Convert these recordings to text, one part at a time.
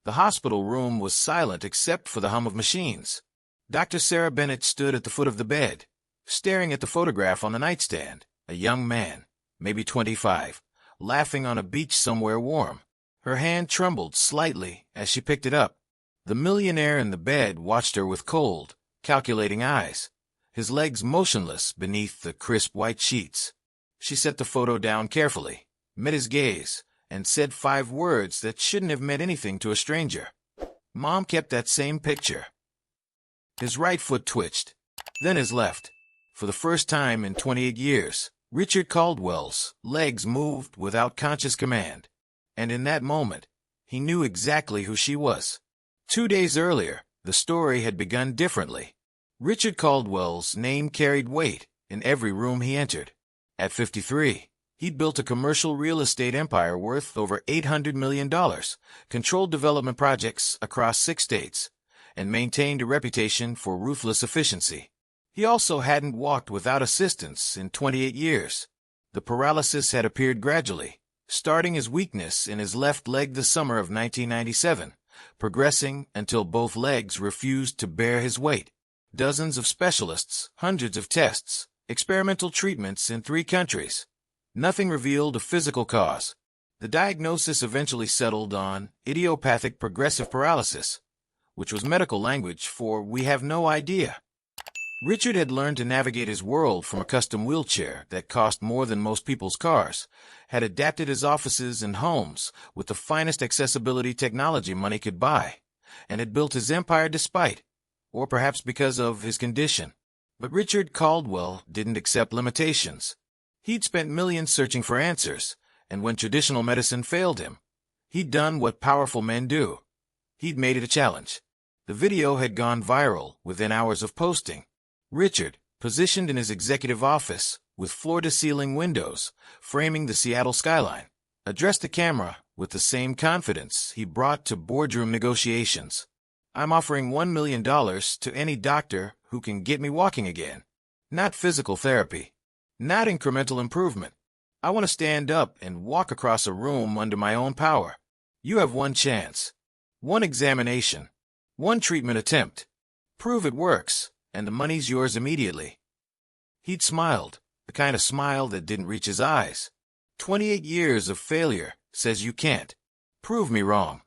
The hospital room was silent except for the hum of machines. Dr. Sarah Bennett stood at the foot of the bed, staring at the photograph on the nightstand, a young man, maybe 25, laughing on a beach somewhere warm. Her hand trembled slightly as she picked it up. The millionaire in the bed watched her with cold, calculating eyes, his legs motionless beneath the crisp white sheets. She set the photo down carefully, met his gaze, and said 5 words that shouldn't have meant anything to a stranger. Mom kept that same picture. His right foot twitched, then his left. For the first time in 28 years, Richard Caldwell's legs moved without conscious command. And in that moment, he knew exactly who she was. 2 days earlier, the story had begun differently. Richard Caldwell's name carried weight in every room he entered. At 53, he'd built a commercial real estate empire worth over $800 million, controlled development projects across 6 states, and maintained a reputation for ruthless efficiency. He also hadn't walked without assistance in 28 years. The paralysis had appeared gradually, starting as weakness in his left leg the summer of 1997, progressing until both legs refused to bear his weight. Dozens of specialists, hundreds of tests, experimental treatments in 3 countries. Nothing revealed a physical cause. The diagnosis eventually settled on idiopathic progressive paralysis, which was medical language for "we have no idea." Richard had learned to navigate his world from a custom wheelchair that cost more than most people's cars, had adapted his offices and homes with the finest accessibility technology money could buy, and had built his empire despite, or perhaps because of, his condition. But Richard Caldwell didn't accept limitations. He'd spent millions searching for answers, and when traditional medicine failed him, he'd done what powerful men do. He'd made it a challenge. The video had gone viral within hours of posting. Richard, positioned in his executive office, with floor-to-ceiling windows, framing the Seattle skyline, addressed the camera with the same confidence he brought to boardroom negotiations. "I'm offering $1 million to any doctor who can get me walking again. Not physical therapy. Not incremental improvement. I want to stand up and walk across a room under my own power. You have 1 chance. 1 examination. 1 treatment attempt. Prove it works, and the money's yours immediately." He'd smiled, the kind of smile that didn't reach his eyes. 28 years of failure says you can't. Prove me wrong.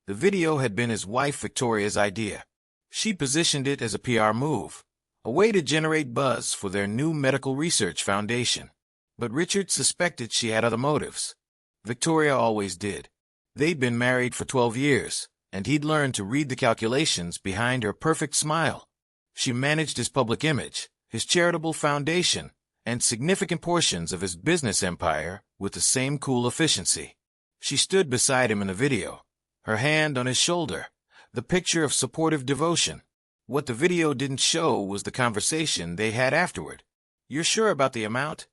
The video had been his wife Victoria's idea. She positioned it as a PR move, a way to generate buzz for their new medical research foundation. But Richard suspected she had other motives. Victoria always did. They'd been married for 12 years, and he'd learned to read the calculations behind her perfect smile. She managed his public image, his charitable foundation, and significant portions of his business empire with the same cool efficiency. She stood beside him in the video, her hand on his shoulder, the picture of supportive devotion. What the video didn't show was the conversation they had afterward. "You're sure about the amount?"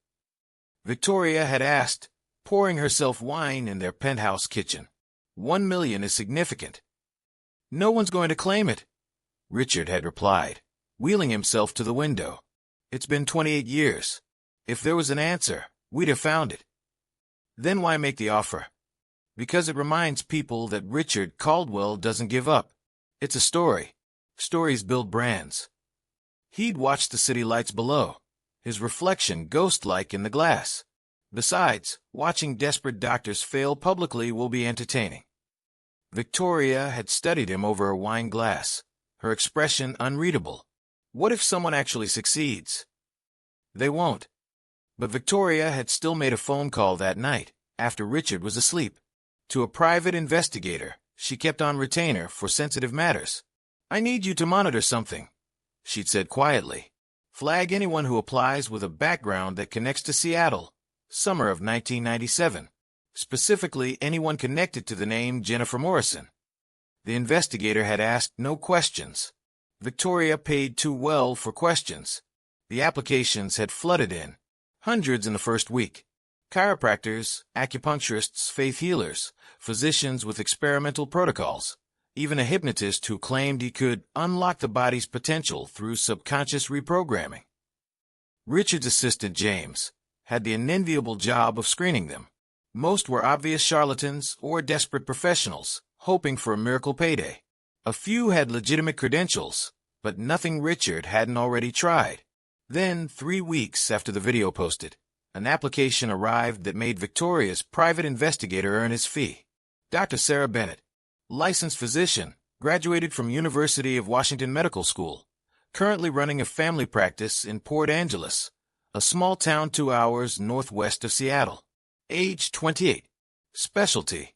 Victoria had asked, pouring herself wine in their penthouse kitchen. $1 million is significant. "No one's going to claim it," Richard had replied, wheeling himself to the window. "It's been 28 years. If there was an answer, we'd have found it." "Then why make the offer?" "Because it reminds people that Richard Caldwell doesn't give up. It's a story. Stories build brands." He'd watched the city lights below, his reflection ghost-like in the glass. Besides, watching desperate doctors fail publicly will be entertaining. Victoria had studied him over a wine glass, her expression unreadable. What if someone actually succeeds? They won't. But Victoria had still made a phone call that night, after Richard was asleep. To a private investigator she kept on retainer for sensitive matters. "I need you to monitor something," she'd said quietly. "Flag anyone who applies with a background that connects to Seattle, summer of 1997. Specifically, anyone connected to the name Jennifer Morrison." The investigator had asked no questions. Victoria paid too well for questions. The applications had flooded in, hundreds in the first week. Chiropractors, acupuncturists, faith healers, physicians with experimental protocols, even a hypnotist who claimed he could unlock the body's potential through subconscious reprogramming. Richard's assistant, James, had the unenviable job of screening them. Most were obvious charlatans or desperate professionals, hoping for a miracle payday. A few had legitimate credentials, but nothing Richard hadn't already tried. Then, 3 weeks after the video posted, an application arrived that made Victoria's private investigator earn his fee. Dr. Sarah Bennett, licensed physician, graduated from University of Washington Medical School, currently running a family practice in Port Angeles, a small town 2 hours northwest of Seattle. Age 28. Specialty: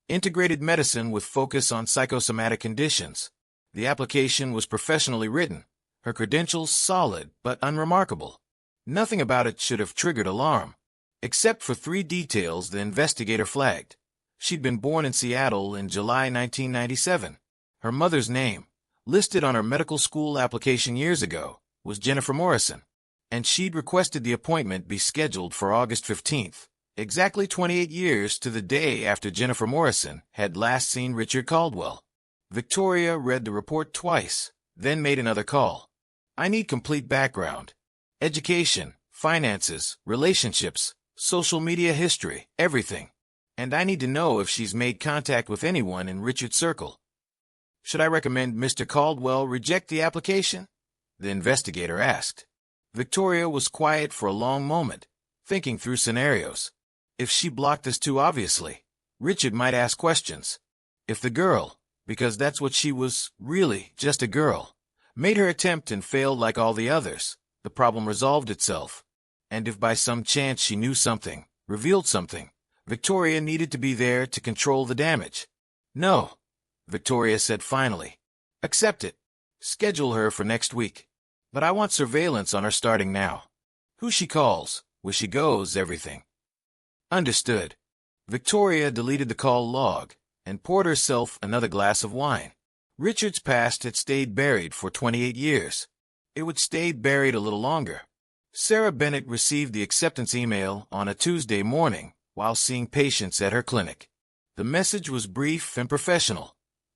integrated medicine with focus on psychosomatic conditions. The application was professionally written, her credentials solid but unremarkable. Nothing about it should have triggered alarm, except for 3 details the investigator flagged. She'd been born in Seattle in July 1997. Her mother's name, listed on her medical school application years ago, was Jennifer Morrison, and she'd requested the appointment be scheduled for August 15th, exactly 28 years to the day after Jennifer Morrison had last seen Richard Caldwell. Victoria read the report twice, then made another call. I need complete background. Education, finances, relationships, social media history, everything. And I need to know if she's made contact with anyone in Richard's circle. Should I recommend Mr. Caldwell reject the application? The investigator asked. Victoria was quiet for a long moment, thinking through scenarios. If she blocked this too obviously, Richard might ask questions. If the girl, because that's what she was, really just a girl, made her attempt and failed like all the others, the problem resolved itself. And if by some chance she knew something, revealed something, Victoria needed to be there to control the damage. No, Victoria said finally. Accept it. Schedule her for next week. But I want surveillance on her starting now. Who she calls, where she goes, everything. Understood. Victoria deleted the call log and poured herself another glass of wine. Richard's past had stayed buried for 28 years. It would stay buried a little longer. Sarah Bennett received the acceptance email on a Tuesday morning while seeing patients at her clinic. The message was brief and professional.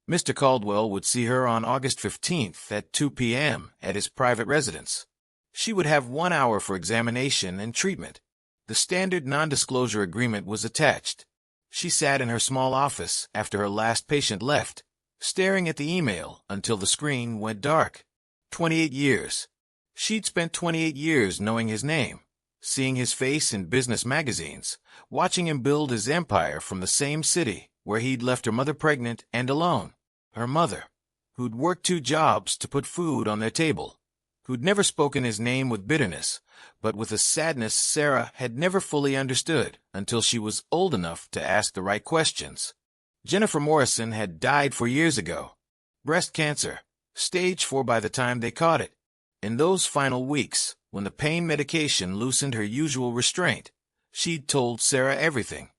Mr. Caldwell would see her on August 15th at 2 p.m. at his private residence. She would have 1 hour for examination and treatment. The standard non-disclosure agreement was attached. She sat in her small office after her last patient left, staring at the email until the screen went dark. 28 years. She'd spent 28 years knowing his name, seeing his face in business magazines, watching him build his empire from the same city where he'd left her mother pregnant and alone. Her mother, who'd worked 2 jobs to put food on their table, who'd never spoken his name with bitterness, but with a sadness Sarah had never fully understood until she was old enough to ask the right questions. Jennifer Morrison had died 4 years ago. Breast cancer, stage 4 by the time they caught it. In those final weeks, when the pain medication loosened her usual restraint, she'd told Sarah everything.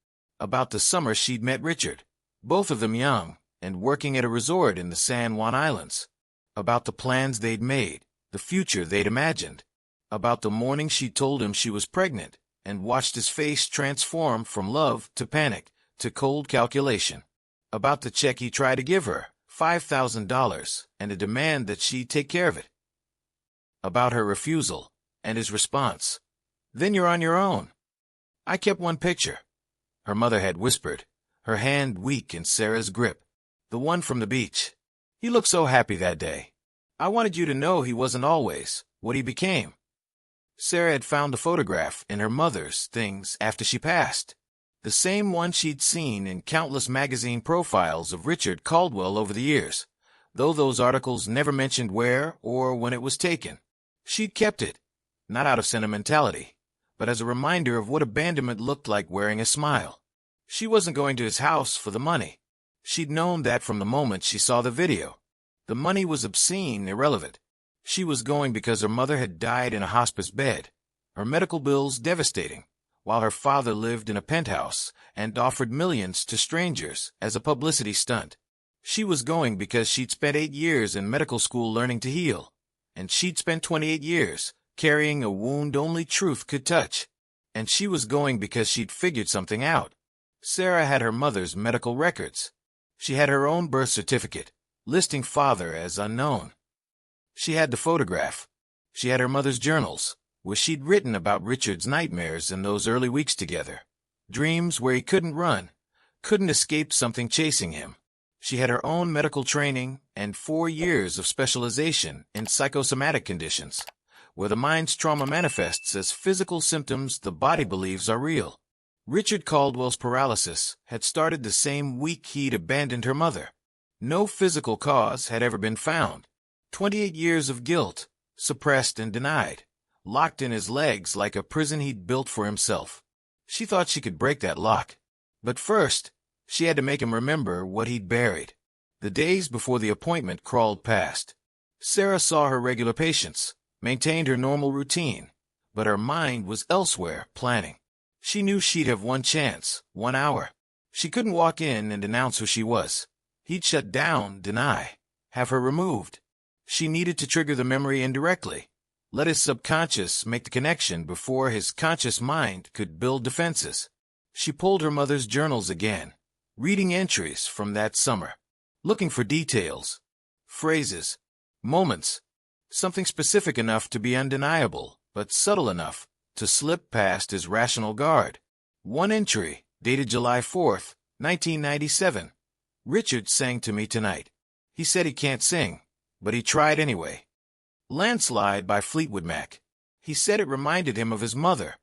About the summer she'd met Richard, both of them young, and working at a resort in the San Juan Islands. About the plans they'd made, the future they'd imagined. About the morning she told him she was pregnant, and watched his face transform from love to panic to cold calculation. About the check he tried to give her, $5,000, and a demand that she take care of it. About her refusal, and his response. Then you're on your own. I kept one picture, her mother had whispered, her hand weak in Sarah's grip. The one from the beach. He looked so happy that day. I wanted you to know he wasn't always what he became. Sarah had found the photograph in her mother's things after she passed. The same one she'd seen in countless magazine profiles of Richard Caldwell over the years, though those articles never mentioned where or when it was taken. She'd kept it, not out of sentimentality, but as a reminder of what abandonment looked like wearing a smile. She wasn't going to his house for the money. She'd known that from the moment she saw the video. The money was obscene, irrelevant. She was going because her mother had died in a hospice bed, her medical bills devastating, while her father lived in a penthouse and offered millions to strangers as a publicity stunt. She was going because she'd spent 8 years in medical school learning to heal, and she'd spent 28 years carrying a wound only truth could touch. And she was going because she'd figured something out. Sarah had her mother's medical records. She had her own birth certificate, listing father as unknown. She had the photograph. She had her mother's journals, where she'd written about Richard's nightmares in those early weeks together. Dreams where he couldn't run, couldn't escape something chasing him. She had her own medical training and 4 years of specialization in psychosomatic conditions, where the mind's trauma manifests as physical symptoms the body believes are real. Richard Caldwell's paralysis had started the same week he'd abandoned her mother. No physical cause had ever been found. 28 years of guilt, suppressed and denied, locked in his legs like a prison he'd built for himself. She thought she could break that lock. But first, she had to make him remember what he'd buried. The days before the appointment crawled past. Sarah saw her regular patients, maintained her normal routine, but her mind was elsewhere, planning. She knew she'd have one chance, 1 hour. She couldn't walk in and announce who she was. He'd shut down, deny, have her removed. She needed to trigger the memory indirectly, let his subconscious make the connection before his conscious mind could build defenses. She pulled her mother's journals again, reading entries from that summer, looking for details, phrases, moments, something specific enough to be undeniable, but subtle enough to slip past his rational guard. One entry, dated July 4th, 1997. Richard sang to me tonight. He said he can't sing, but he tried anyway. Landslide by Fleetwood Mac. He said it reminded him of his mother,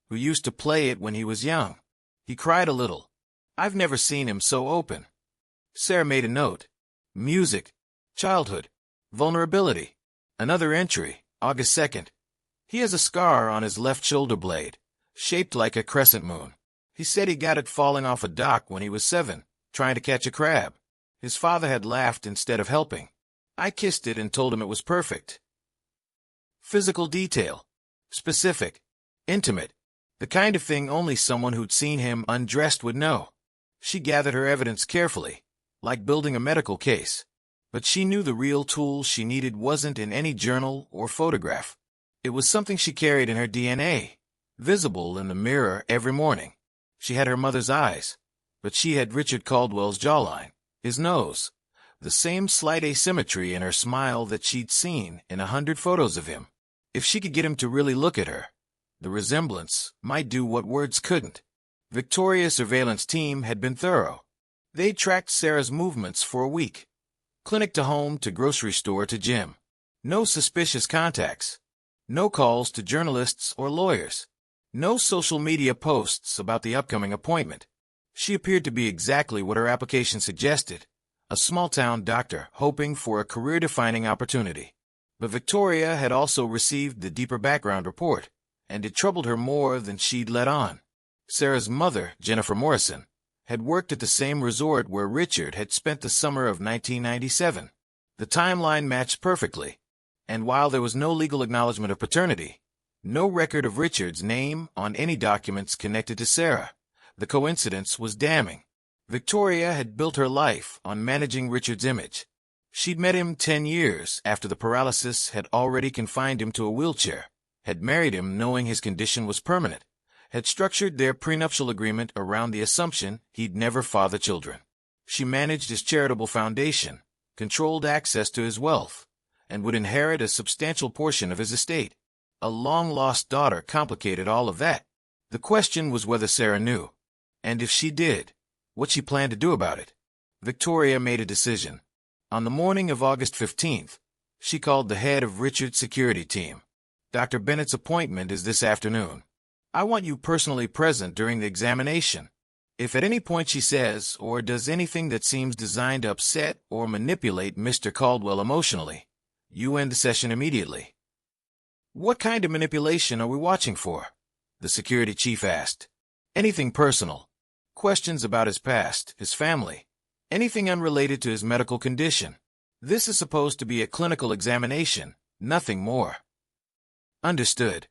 who used to play it when he was young. He cried a little. I've never seen him so open. Sarah made a note. Music, childhood, vulnerability. Another entry, August 2nd. He has a scar on his left shoulder blade, shaped like a crescent moon. He said he got it falling off a dock when he was 7, trying to catch a crab. His father had laughed instead of helping. I kissed it and told him it was perfect. Physical detail. Specific. Intimate. The kind of thing only someone who'd seen him undressed would know. She gathered her evidence carefully, like building a medical case. But she knew the real tool she needed wasn't in any journal or photograph. It was something she carried in her DNA, visible in the mirror every morning. She had her mother's eyes, but she had Richard Caldwell's jawline, his nose, the same slight asymmetry in her smile that she'd seen in 100 photos of him. If she could get him to really look at her, the resemblance might do what words couldn't. Victoria's surveillance team had been thorough. They'd tracked Sarah's movements for a week. Clinic to home to grocery store to gym. No suspicious contacts. No calls to journalists or lawyers. No social media posts about the upcoming appointment. She appeared to be exactly what her application suggested, a small-town doctor hoping for a career-defining opportunity. But Victoria had also received the deeper background report, and it troubled her more than she'd let on. Sarah's mother, Jennifer Morrison, had worked at the same resort where Richard had spent the summer of 1997. The timeline matched perfectly, and while there was no legal acknowledgement of paternity, no record of Richard's name on any documents connected to Sarah, the coincidence was damning. Victoria had built her life on managing Richard's image. She'd met him 10 years after the paralysis had already confined him to a wheelchair, had married him knowing his condition was permanent, had structured their prenuptial agreement around the assumption he'd never father children. She managed his charitable foundation, controlled access to his wealth, and would inherit a substantial portion of his estate. A long-lost daughter complicated all of that. The question was whether Sarah knew, and if she did, what she planned to do about it. Victoria made a decision. On the morning of August 15th, she called the head of Richard's security team. Dr. Bennett's appointment is this afternoon. I want you personally present during the examination. If at any point she says or does anything that seems designed to upset or manipulate Mr. Caldwell emotionally, you end the session immediately. What kind of manipulation are we watching for? The security chief asked. Anything personal. Questions about his past, his family, anything unrelated to his medical condition. This is supposed to be a clinical examination, nothing more. Understood.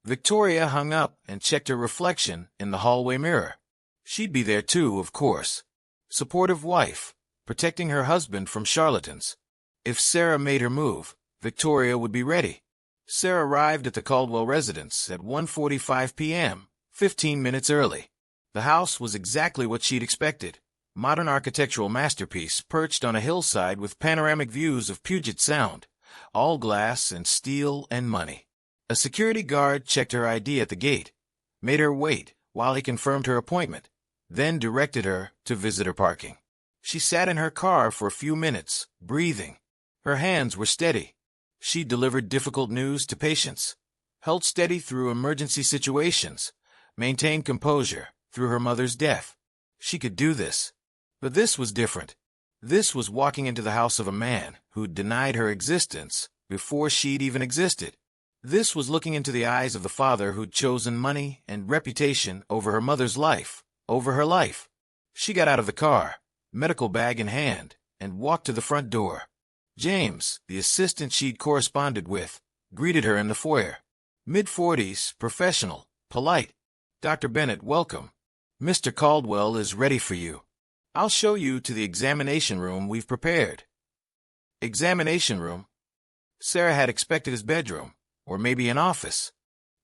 Victoria hung up and checked her reflection in the hallway mirror. She'd be there too, of course. Supportive wife, protecting her husband from charlatans. If Sarah made her move, Victoria would be ready. Sarah arrived at the Caldwell residence at 1:45 p.m., 15 minutes early. The house was exactly what she'd expected. Modern architectural masterpiece perched on a hillside with panoramic views of Puget Sound, all glass and steel and money. A security guard checked her ID at the gate, made her wait while he confirmed her appointment, then directed her to visitor parking. She sat in her car for a few minutes, breathing. Her hands were steady. She delivered difficult news to patients, held steady through emergency situations, maintained composure through her mother's death. She could do this. But this was different. This was walking into the house of a man who'd denied her existence before she'd even existed. This was looking into the eyes of the father who'd chosen money and reputation over her mother's life, over her life. She got out of the car, medical bag in hand, and walked to the front door. James, the assistant she'd corresponded with, greeted her in the foyer. Mid-40s, professional, polite. "Dr. Bennett, welcome. Mr. Caldwell is ready for you. I'll show you to the examination room we've prepared." Examination room? Sarah had expected his bedroom, or maybe an office.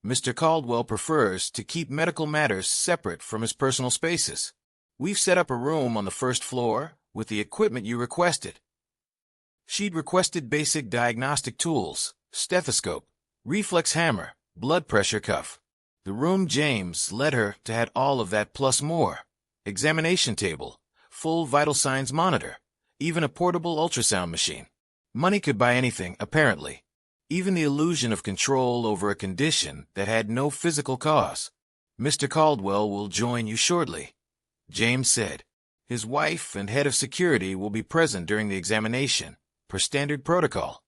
Mr. Caldwell prefers to keep medical matters separate from his personal spaces. "We've set up a room on the first floor with the equipment you requested." She'd requested basic diagnostic tools, stethoscope, reflex hammer, blood pressure cuff. The room James led her to had all of that plus more. Examination table, full vital signs monitor, even a portable ultrasound machine. Money could buy anything, apparently. Even the illusion of control over a condition that had no physical cause. "Mr. Caldwell will join you shortly," James said. "His wife and head of security will be present during the examination, per standard protocol."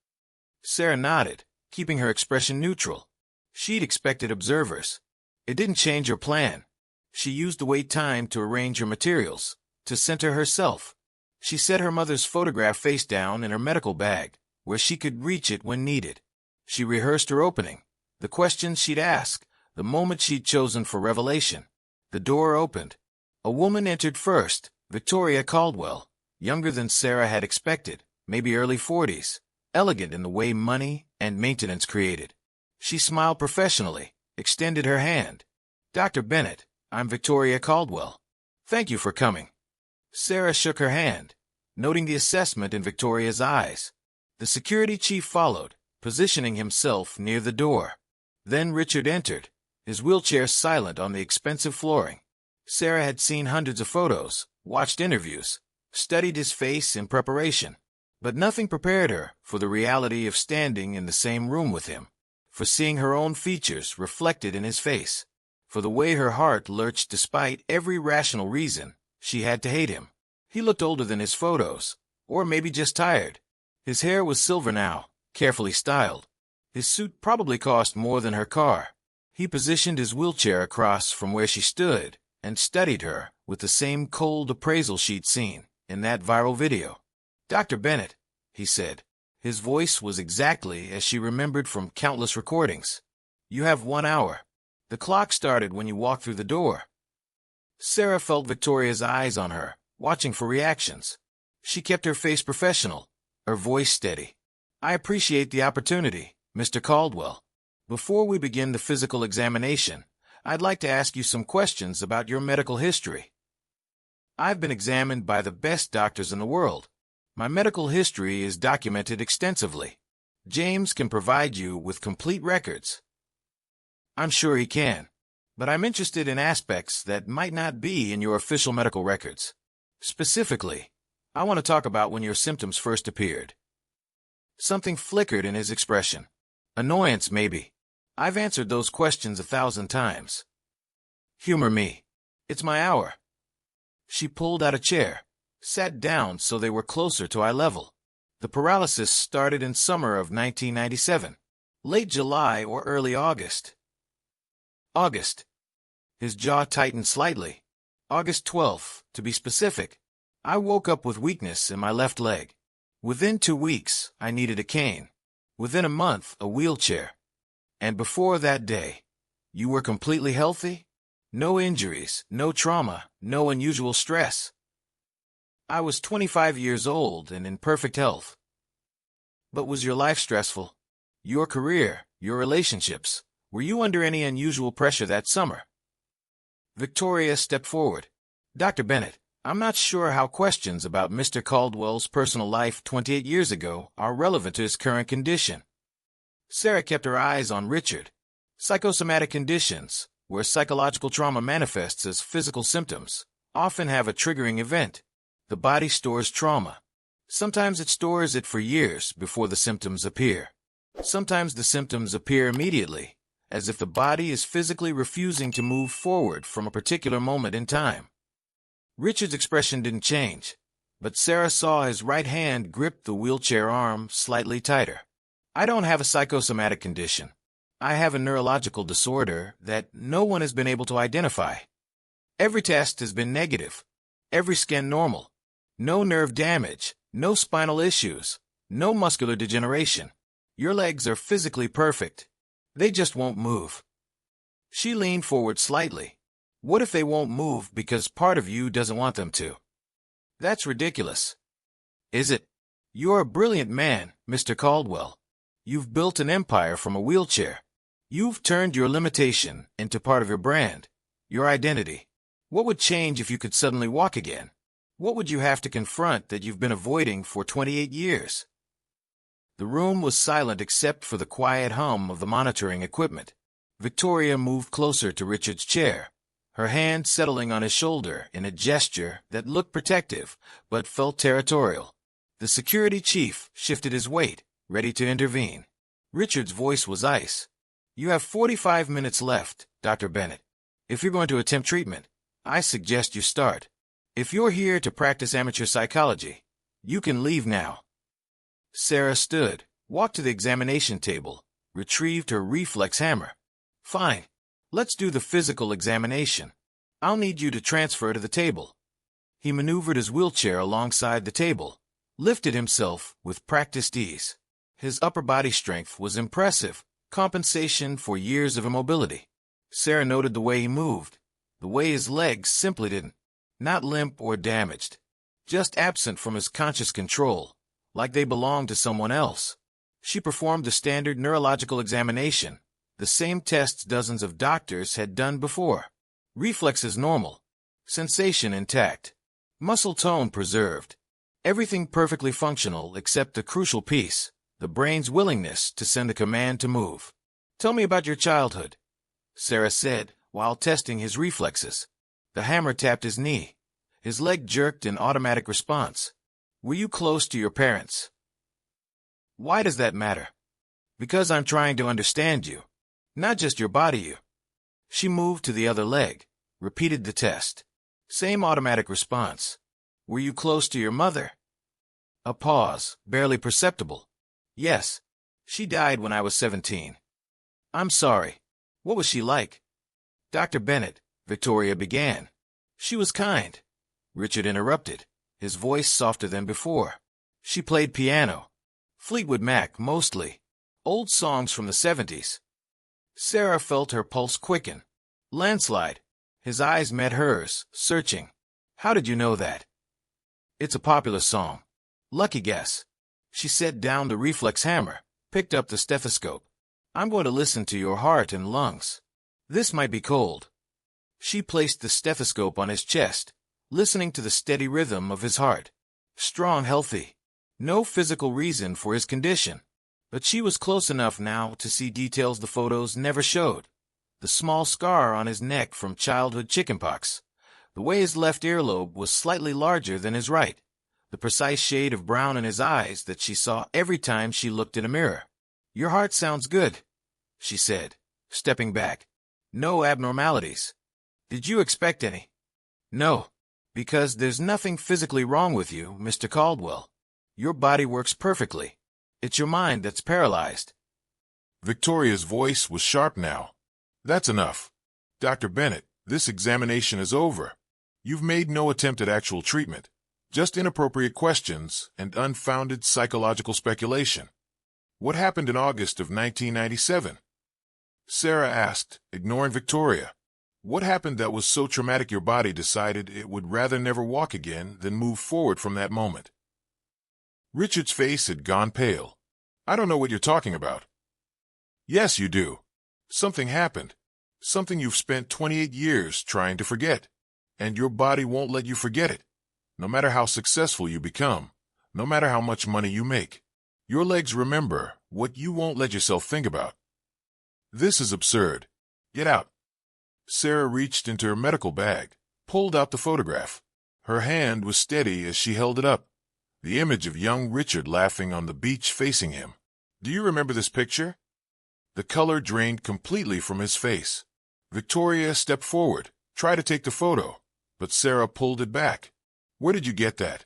Sarah nodded, keeping her expression neutral. She'd expected observers. It didn't change her plan. She used the wait time to arrange her materials, to center herself. She set her mother's photograph face down in her medical bag, where she could reach it when needed. She rehearsed her opening, the questions she'd ask, the moment she'd chosen for revelation. The door opened. A woman entered first, Victoria Caldwell, younger than Sarah had expected, maybe early 40s, elegant in the way money and maintenance created. She smiled professionally, extended her hand. "Dr. Bennett, I'm Victoria Caldwell. Thank you for coming." Sarah shook her hand, noting the assessment in Victoria's eyes. The security chief followed, positioning himself near the door. Then Richard entered, his wheelchair silent on the expensive flooring. Sarah had seen hundreds of photos, watched interviews, studied his face in preparation. But nothing prepared her for the reality of standing in the same room with him, for seeing her own features reflected in his face, for the way her heart lurched despite every rational reason she had to hate him. He looked older than his photos, or maybe just tired. His hair was silver now, carefully styled. His suit probably cost more than her car. He positioned his wheelchair across from where she stood and studied her with the same cold appraisal she'd seen in that viral video. "Dr. Bennett," he said. His voice was exactly as she remembered from countless recordings. "You have 1 hour. The clock started when you walked through the door." Sarah felt Victoria's eyes on her, watching for reactions. She kept her face professional, her voice steady. "I appreciate the opportunity, Mr. Caldwell. Before we begin the physical examination, I'd like to ask you some questions about your medical history. I've been examined by the best doctors in the world. My medical history is documented extensively. James can provide you with complete records." "I'm sure he can, but I'm interested in aspects that might not be in your official medical records. Specifically, I want to talk about when your symptoms first appeared." Something flickered in his expression. Annoyance, maybe. "I've answered those questions 1,000 times. Humor me. It's my hour." She pulled out a chair, sat down so they were closer to eye level. "The paralysis started in summer of 1997, late July or early August." "August." His jaw tightened slightly. "August 12th, to be specific. I woke up with weakness in my left leg. Within 2 weeks, I needed a cane. Within a month, a wheelchair. And before that day, you were completely healthy? No injuries, no trauma, no unusual stress." "I was 25 years old and in perfect health." "But was your life stressful? Your career, your relationships, were you under any unusual pressure that summer?" Victoria stepped forward. "Dr. Bennett, I'm not sure how questions about Mr. Caldwell's personal life 28 years ago are relevant to his current condition." Sarah kept her eyes on Richard. Psychosomatic conditions, where psychological trauma manifests as physical symptoms, often have a triggering event. The body stores trauma. Sometimes it stores it for years before the symptoms appear. Sometimes the symptoms appear immediately, as if the body is physically refusing to move forward from a particular moment in time. Richard's expression didn't change, but Sarah saw his right hand grip the wheelchair arm slightly tighter. I don't have a psychosomatic condition. I have a neurological disorder that no one has been able to identify. Every test has been negative. Every scan normal. No nerve damage, no spinal issues, no muscular degeneration. Your legs are physically perfect. They just won't move. She leaned forward slightly. What if they won't move because part of you doesn't want them to? That's ridiculous. Is it? You're a brilliant man, Mr. Caldwell. You've built an empire from a wheelchair. You've turned your limitation into part of your brand, your identity. What would change if you could suddenly walk again? What would you have to confront that you've been avoiding for 28 years? The room was silent except for the quiet hum of the monitoring equipment. Victoria moved closer to Richard's chair, her hand settling on his shoulder in a gesture that looked protective but felt territorial. The security chief shifted his weight, ready to intervene. Richard's voice was ice. You have 45 minutes left, Dr. Bennett. If you're going to attempt treatment, I suggest you start. If you're here to practice amateur psychology, you can leave now. Sarah stood, walked to the examination table, retrieved her reflex hammer. Fine. Let's do the physical examination. I'll need you to transfer to the table. He maneuvered his wheelchair alongside the table, lifted himself with practiced ease. His upper body strength was impressive, compensation for years of immobility. Sarah noted the way he moved, the way his legs simply didn't. Not limp or damaged, just absent from his conscious control, like they belonged to someone else. She performed the standard neurological examination, the same tests dozens of doctors had done before. Reflexes normal, sensation intact, muscle tone preserved, everything perfectly functional except the crucial piece, the brain's willingness to send a command to move. Tell me about your childhood, Sarah said, while testing his reflexes. The hammer tapped his knee. His leg jerked in automatic response. Were you close to your parents? Why does that matter? Because I'm trying to understand you, not just your body. She moved to the other leg, repeated the test. Same automatic response. Were you close to your mother? A pause, barely perceptible. Yes. She died when I was 17. I'm sorry. What was she like? Dr. Bennett, Victoria began. She was kind. Richard interrupted, his voice softer than before. She played piano. Fleetwood Mac, mostly. Old songs from the 70s. Sarah felt her pulse quicken. Landslide. His eyes met hers, searching. How did you know that? It's a popular song. Lucky guess. She set down the reflex hammer, picked up the stethoscope. I'm going to listen to your heart and lungs. This might be cold. She placed the stethoscope on his chest, listening to the steady rhythm of his heart. Strong, healthy. No physical reason for his condition. But she was close enough now to see details the photos never showed. The small scar on his neck from childhood chickenpox. The way his left earlobe was slightly larger than his right. The precise shade of brown in his eyes that she saw every time she looked in a mirror. Your heart sounds good, she said, stepping back. No abnormalities. Did you expect any? No, because there's nothing physically wrong with you, Mr. Caldwell. Your body works perfectly. It's your mind that's paralyzed. Victoria's voice was sharp now. That's enough. Dr. Bennett, this examination is over. You've made no attempt at actual treatment, just inappropriate questions and unfounded psychological speculation. What happened in August of 1997? Sarah asked, ignoring Victoria. What happened that was so traumatic your body decided it would rather never walk again than move forward from that moment? Richard's face had gone pale. I don't know what you're talking about. Yes, you do. Something happened. Something you've spent 28 years trying to forget. And your body won't let you forget it. No matter how successful you become, no matter how much money you make, your legs remember what you won't let yourself think about. This is absurd. Get out. Sarah reached into her medical bag, pulled out the photograph. Her hand was steady as she held it up, the image of young Richard laughing on the beach facing him. "Do you remember this picture?" The color drained completely from his face. Victoria stepped forward, tried to take the photo, but Sarah pulled it back. "Where did you get that?"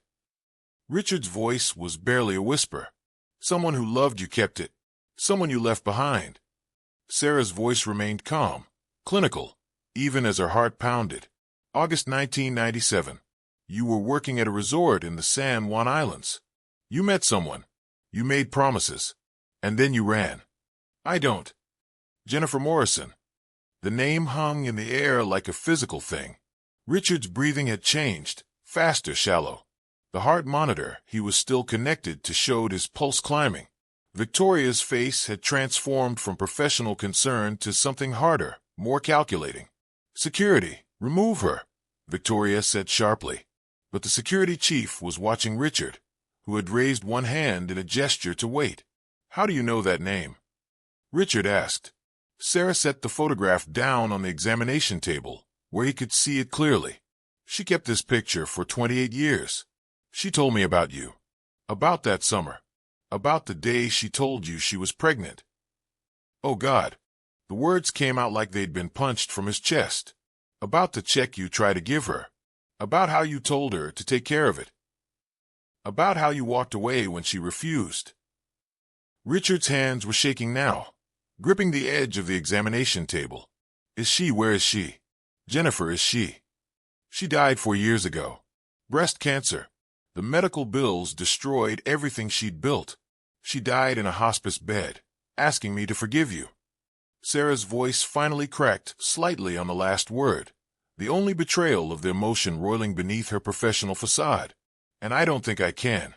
Richard's voice was barely a whisper. "Someone who loved you kept it. Someone you left behind." Sarah's voice remained calm, clinical, even as her heart pounded. "August 1997. You were working at a resort in the San Juan Islands. You met someone. You made promises. And then you ran." "I don't." "Jennifer Morrison." The name hung in the air like a physical thing. Richard's breathing had changed, faster, shallow. The heart monitor he was still connected to showed his pulse climbing. Victoria's face had transformed from professional concern to something harder, more calculating. "Security, remove her," Victoria said sharply. But the security chief was watching Richard, who had raised one hand in a gesture to wait. "How do you know that name?" Richard asked. Sarah set the photograph down on the examination table, where he could see it clearly. "She kept this picture for 28 years. She told me about you. About that summer. About the day she told you she was pregnant." "Oh, God." The words came out like they'd been punched from his chest. "About the check you tried to give her. About how you told her to take care of it. About how you walked away when she refused." Richard's hands were shaking now, gripping the edge of the examination table. "Is she? Where is she? Jennifer, is she?" "She died 4 years ago. Breast cancer. The medical bills destroyed everything she'd built. She died in a hospice bed, asking me to forgive you." Sarah's voice finally cracked slightly on the last word, the only betrayal of the emotion roiling beneath her professional facade. "And I don't think I can."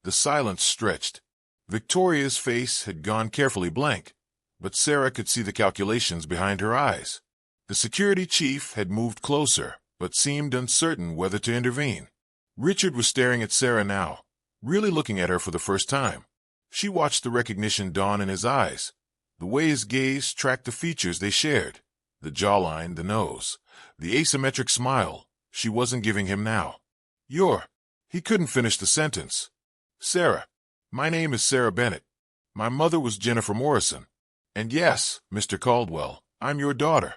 The silence stretched. Victoria's face had gone carefully blank, but Sarah could see the calculations behind her eyes. The security chief had moved closer, but seemed uncertain whether to intervene. Richard was staring at Sarah now, really looking at her for the first time. She watched the recognition dawn in his eyes, the way his gaze tracked the features they shared, the jawline, the nose, the asymmetric smile she wasn't giving him now. "You're—" He couldn't finish the sentence. "Sarah. My name is Sarah Bennett. My mother was Jennifer Morrison. And yes, Mr. Caldwell, I'm your daughter."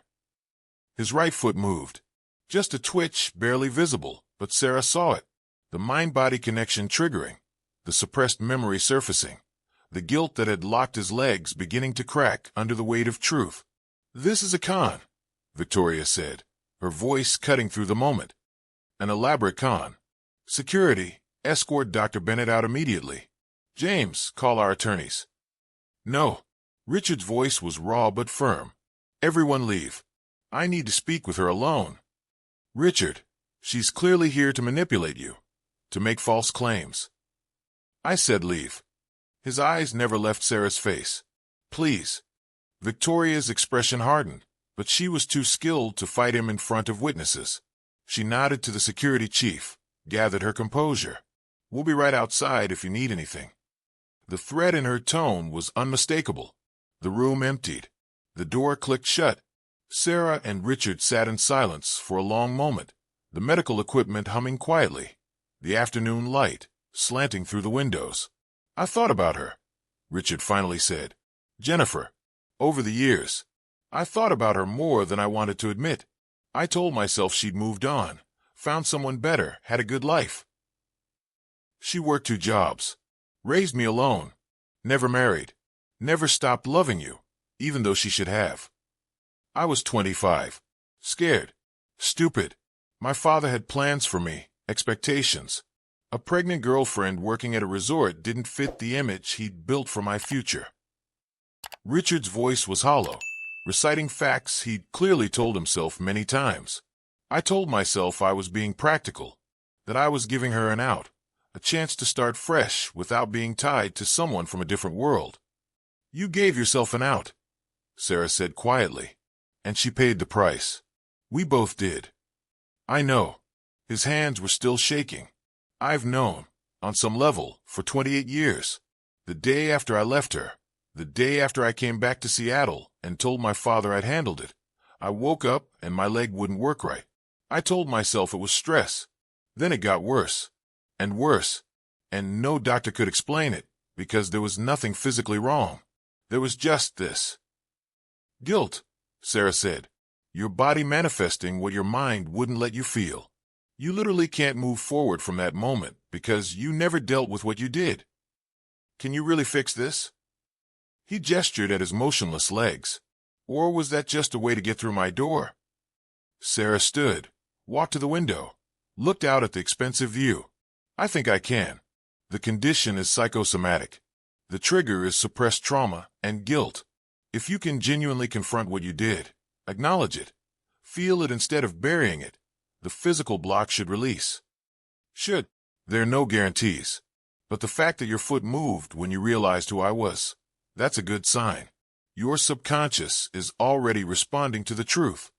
His right foot moved. Just a twitch, barely visible, but Sarah saw it. The mind-body connection triggering, the suppressed memory surfacing, the guilt that had locked his legs beginning to crack under the weight of truth. "This is a con," Victoria said, her voice cutting through the moment. "An elaborate con. Security, escort Dr. Bennett out immediately. James, call our attorneys." "No." Richard's voice was raw but firm. "Everyone leave. I need to speak with her alone." "Richard, she's clearly here to manipulate you, to make false claims." "I said leave." His eyes never left Sarah's face. "Please." Victoria's expression hardened, but she was too skilled to fight him in front of witnesses. She nodded to the security chief, gathered her composure. "We'll be right outside if you need anything." The threat in her tone was unmistakable. The room emptied. The door clicked shut. Sarah and Richard sat in silence for a long moment, the medical equipment humming quietly, the afternoon light slanting through the windows. "I thought about her," Richard finally said. "Jennifer. Over the years. I thought about her more than I wanted to admit. I told myself she'd moved on, found someone better, had a good life. She worked 2 jobs, raised me alone, never married, never stopped loving you, even though she should have. I was 25, scared, stupid. My father had plans for me, expectations. A pregnant girlfriend working at a resort didn't fit the image he'd built for my future." Richard's voice was hollow, reciting facts he'd clearly told himself many times. "I told myself I was being practical, that I was giving her an out, a chance to start fresh without being tied to someone from a different world." "You gave yourself an out," Sarah said quietly, "and she paid the price. We both did." "I know." His hands were still shaking. "I've known, on some level, for 28 years. The day after I left her, the day after I came back to Seattle and told my father I'd handled it, I woke up and my leg wouldn't work right. I told myself it was stress. Then it got worse, and worse, and no doctor could explain it, because there was nothing physically wrong. There was just this. Guilt, Sarah said. Your body manifesting what your mind wouldn't let you feel. You literally can't move forward from that moment because you never dealt with what you did. Can you really fix this? He gestured at his motionless legs. Or was that just a way to get through my door? Sarah stood, walked to the window, looked out at the expensive view. I think I can. The condition is psychosomatic. The trigger is suppressed trauma and guilt. If you can genuinely confront what you did, acknowledge it, feel it instead of burying it, the physical block should release. Should. There are no guarantees. But the fact that your foot moved when you realized who I was, that's a good sign. Your subconscious is already responding to the truth.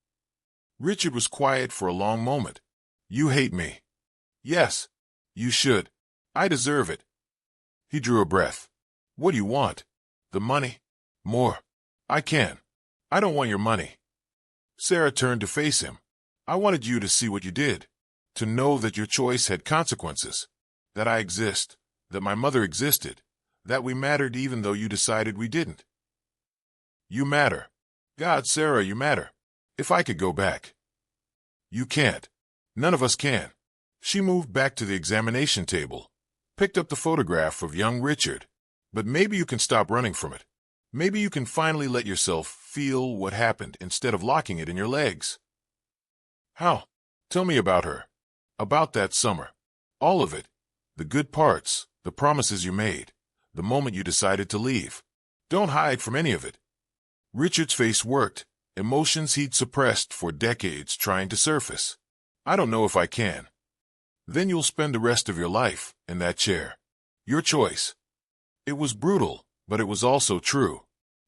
Richard was quiet for a long moment. You hate me. Yes. You should. I deserve it. He drew a breath. What do you want? The money? More. I can. I don't want your money. Sarah turned to face him. I wanted you to see what you did, to know that your choice had consequences, that I exist, that my mother existed, that we mattered even though you decided we didn't. You matter. God, Sarah, you matter. If I could go back. You can't. None of us can. She moved back to the examination table, picked up the photograph of young Richard. But maybe you can stop running from it. Maybe you can finally let yourself feel what happened instead of locking it in your legs. How? Tell me about her. About that summer. All of it. The good parts, the promises you made, the moment you decided to leave. Don't hide from any of it. Richard's face worked, emotions he'd suppressed for decades trying to surface. I don't know if I can. Then you'll spend the rest of your life in that chair. Your choice. It was brutal, but it was also true.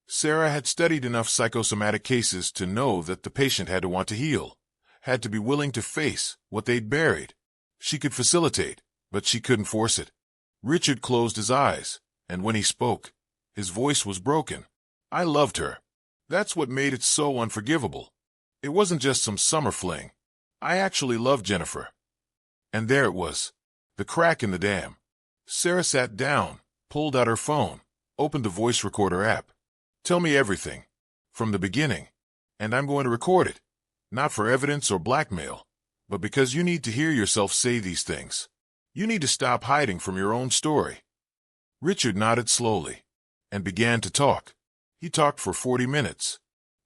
Sarah had studied enough psychosomatic cases to know that the patient had to want to heal, had to be willing to face what they'd buried. She could facilitate, but she couldn't force it. Richard closed his eyes, and when he spoke, his voice was broken. I loved her. That's what made it so unforgivable. It wasn't just some summer fling. I actually loved Jennifer. And there it was, the crack in the dam. Sarah sat down, pulled out her phone, opened the voice recorder app. Tell me everything, from the beginning, and I'm going to record it, not for evidence or blackmail, but because you need to hear yourself say these things. You need to stop hiding from your own story. Richard nodded slowly and began to talk. He talked for 40 minutes,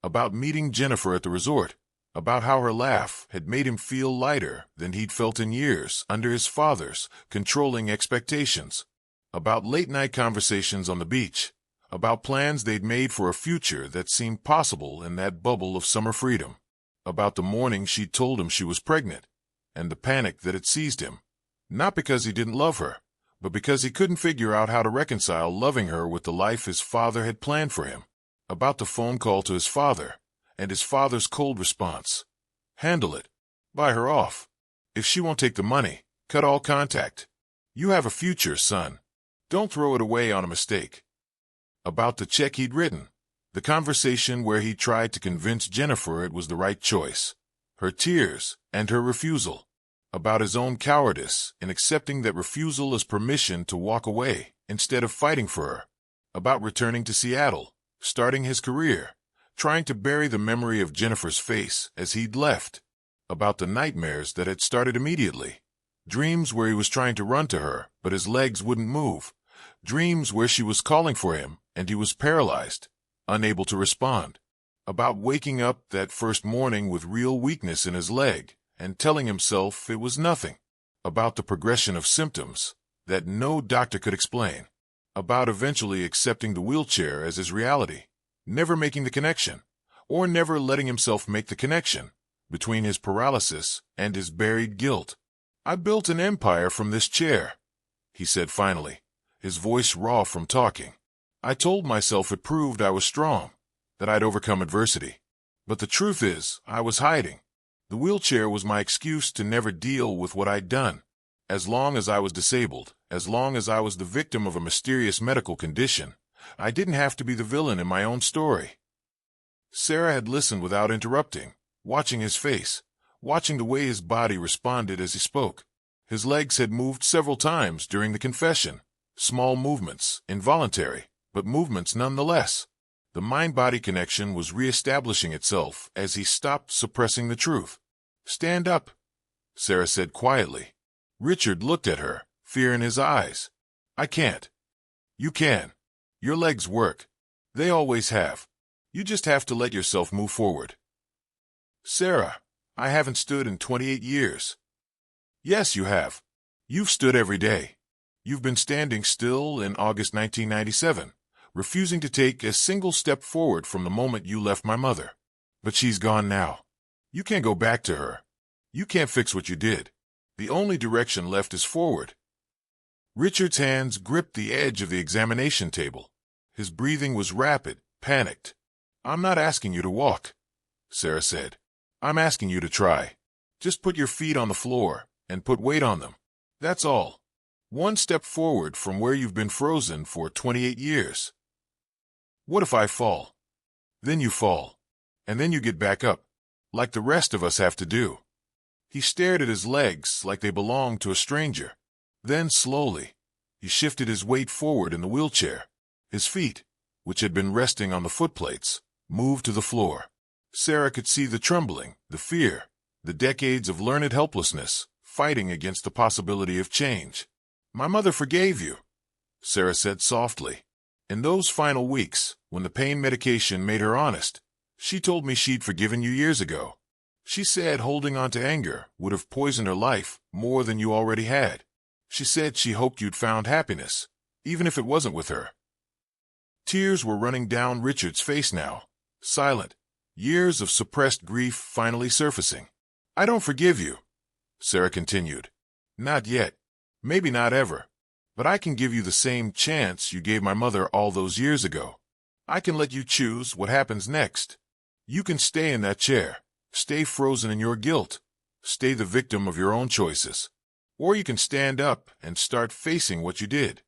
about meeting Jennifer at the resort, about how her laugh had made him feel lighter than he'd felt in years under his father's controlling expectations, about late-night conversations on the beach, about plans they'd made for a future that seemed possible in that bubble of summer freedom, about the morning she'd told him she was pregnant, and the panic that had seized him, not because he didn't love her, but because he couldn't figure out how to reconcile loving her with the life his father had planned for him, about the phone call to his father, and his father's cold response. Handle it. Buy her off. If she won't take the money, cut all contact. You have a future, son. Don't throw it away on a mistake. About the check he'd written, the conversation where he tried to convince Jennifer it was the right choice, her tears and her refusal, about his own cowardice in accepting that refusal as permission to walk away instead of fighting for her, about returning to Seattle, starting his career, trying to bury the memory of Jennifer's face as he'd left, about the nightmares that had started immediately, dreams where he was trying to run to her but his legs wouldn't move, dreams where she was calling for him and he was paralyzed, unable to respond, about waking up that first morning with real weakness in his leg and telling himself it was nothing, about the progression of symptoms that no doctor could explain, about eventually accepting the wheelchair as his reality, never making the connection, or never letting himself make the connection between his paralysis and his buried guilt. I built an empire from this chair, he said finally, his voice raw from talking. I told myself it proved I was strong, that I'd overcome adversity. But the truth is, I was hiding. The wheelchair was my excuse to never deal with what I'd done. As long as I was disabled, as long as I was the victim of a mysterious medical condition, I didn't have to be the villain in my own story. Sarah had listened without interrupting, watching his face, watching the way his body responded as he spoke. His legs had moved several times during the confession. Small movements, involuntary, but movements nonetheless. The mind-body connection was re-establishing itself as he stopped suppressing the truth. "Stand up," Sarah said quietly. Richard looked at her, fear in his eyes. "I can't." "You can. Your legs work. They always have. You just have to let yourself move forward." "Sarah, I haven't stood in 28 years. "Yes, you have. You've stood every day. You've been standing still in August 1997, refusing to take a single step forward from the moment you left my mother. But she's gone now. You can't go back to her. You can't fix what you did. The only direction left is forward." Richard's hands gripped the edge of the examination table. His breathing was rapid, panicked. "I'm not asking you to walk," Sarah said. "I'm asking you to try. Just put your feet on the floor and put weight on them. That's all. One step forward from where you've been frozen for 28 years. What if I fall? Then you fall. And then you get back up, like the rest of us have to do." He stared at his legs like they belonged to a stranger. Then, slowly, he shifted his weight forward in the wheelchair. His feet, which had been resting on the footplates, moved to the floor. Sarah could see the trembling, the fear, the decades of learned helplessness, fighting against the possibility of change. "My mother forgave you," Sarah said softly. "In those final weeks, when the pain medication made her honest, she told me she'd forgiven you years ago. She said holding on to anger would have poisoned her life more than you already had. She said she hoped you'd found happiness, even if it wasn't with her." Tears were running down Richard's face now, silent, years of suppressed grief finally surfacing. "I don't forgive you," Sarah continued. "Not yet. Maybe not ever. But I can give you the same chance you gave my mother all those years ago. I can let you choose what happens next. You can stay in that chair, stay frozen in your guilt, stay the victim of your own choices. Or you can stand up and start facing what you did."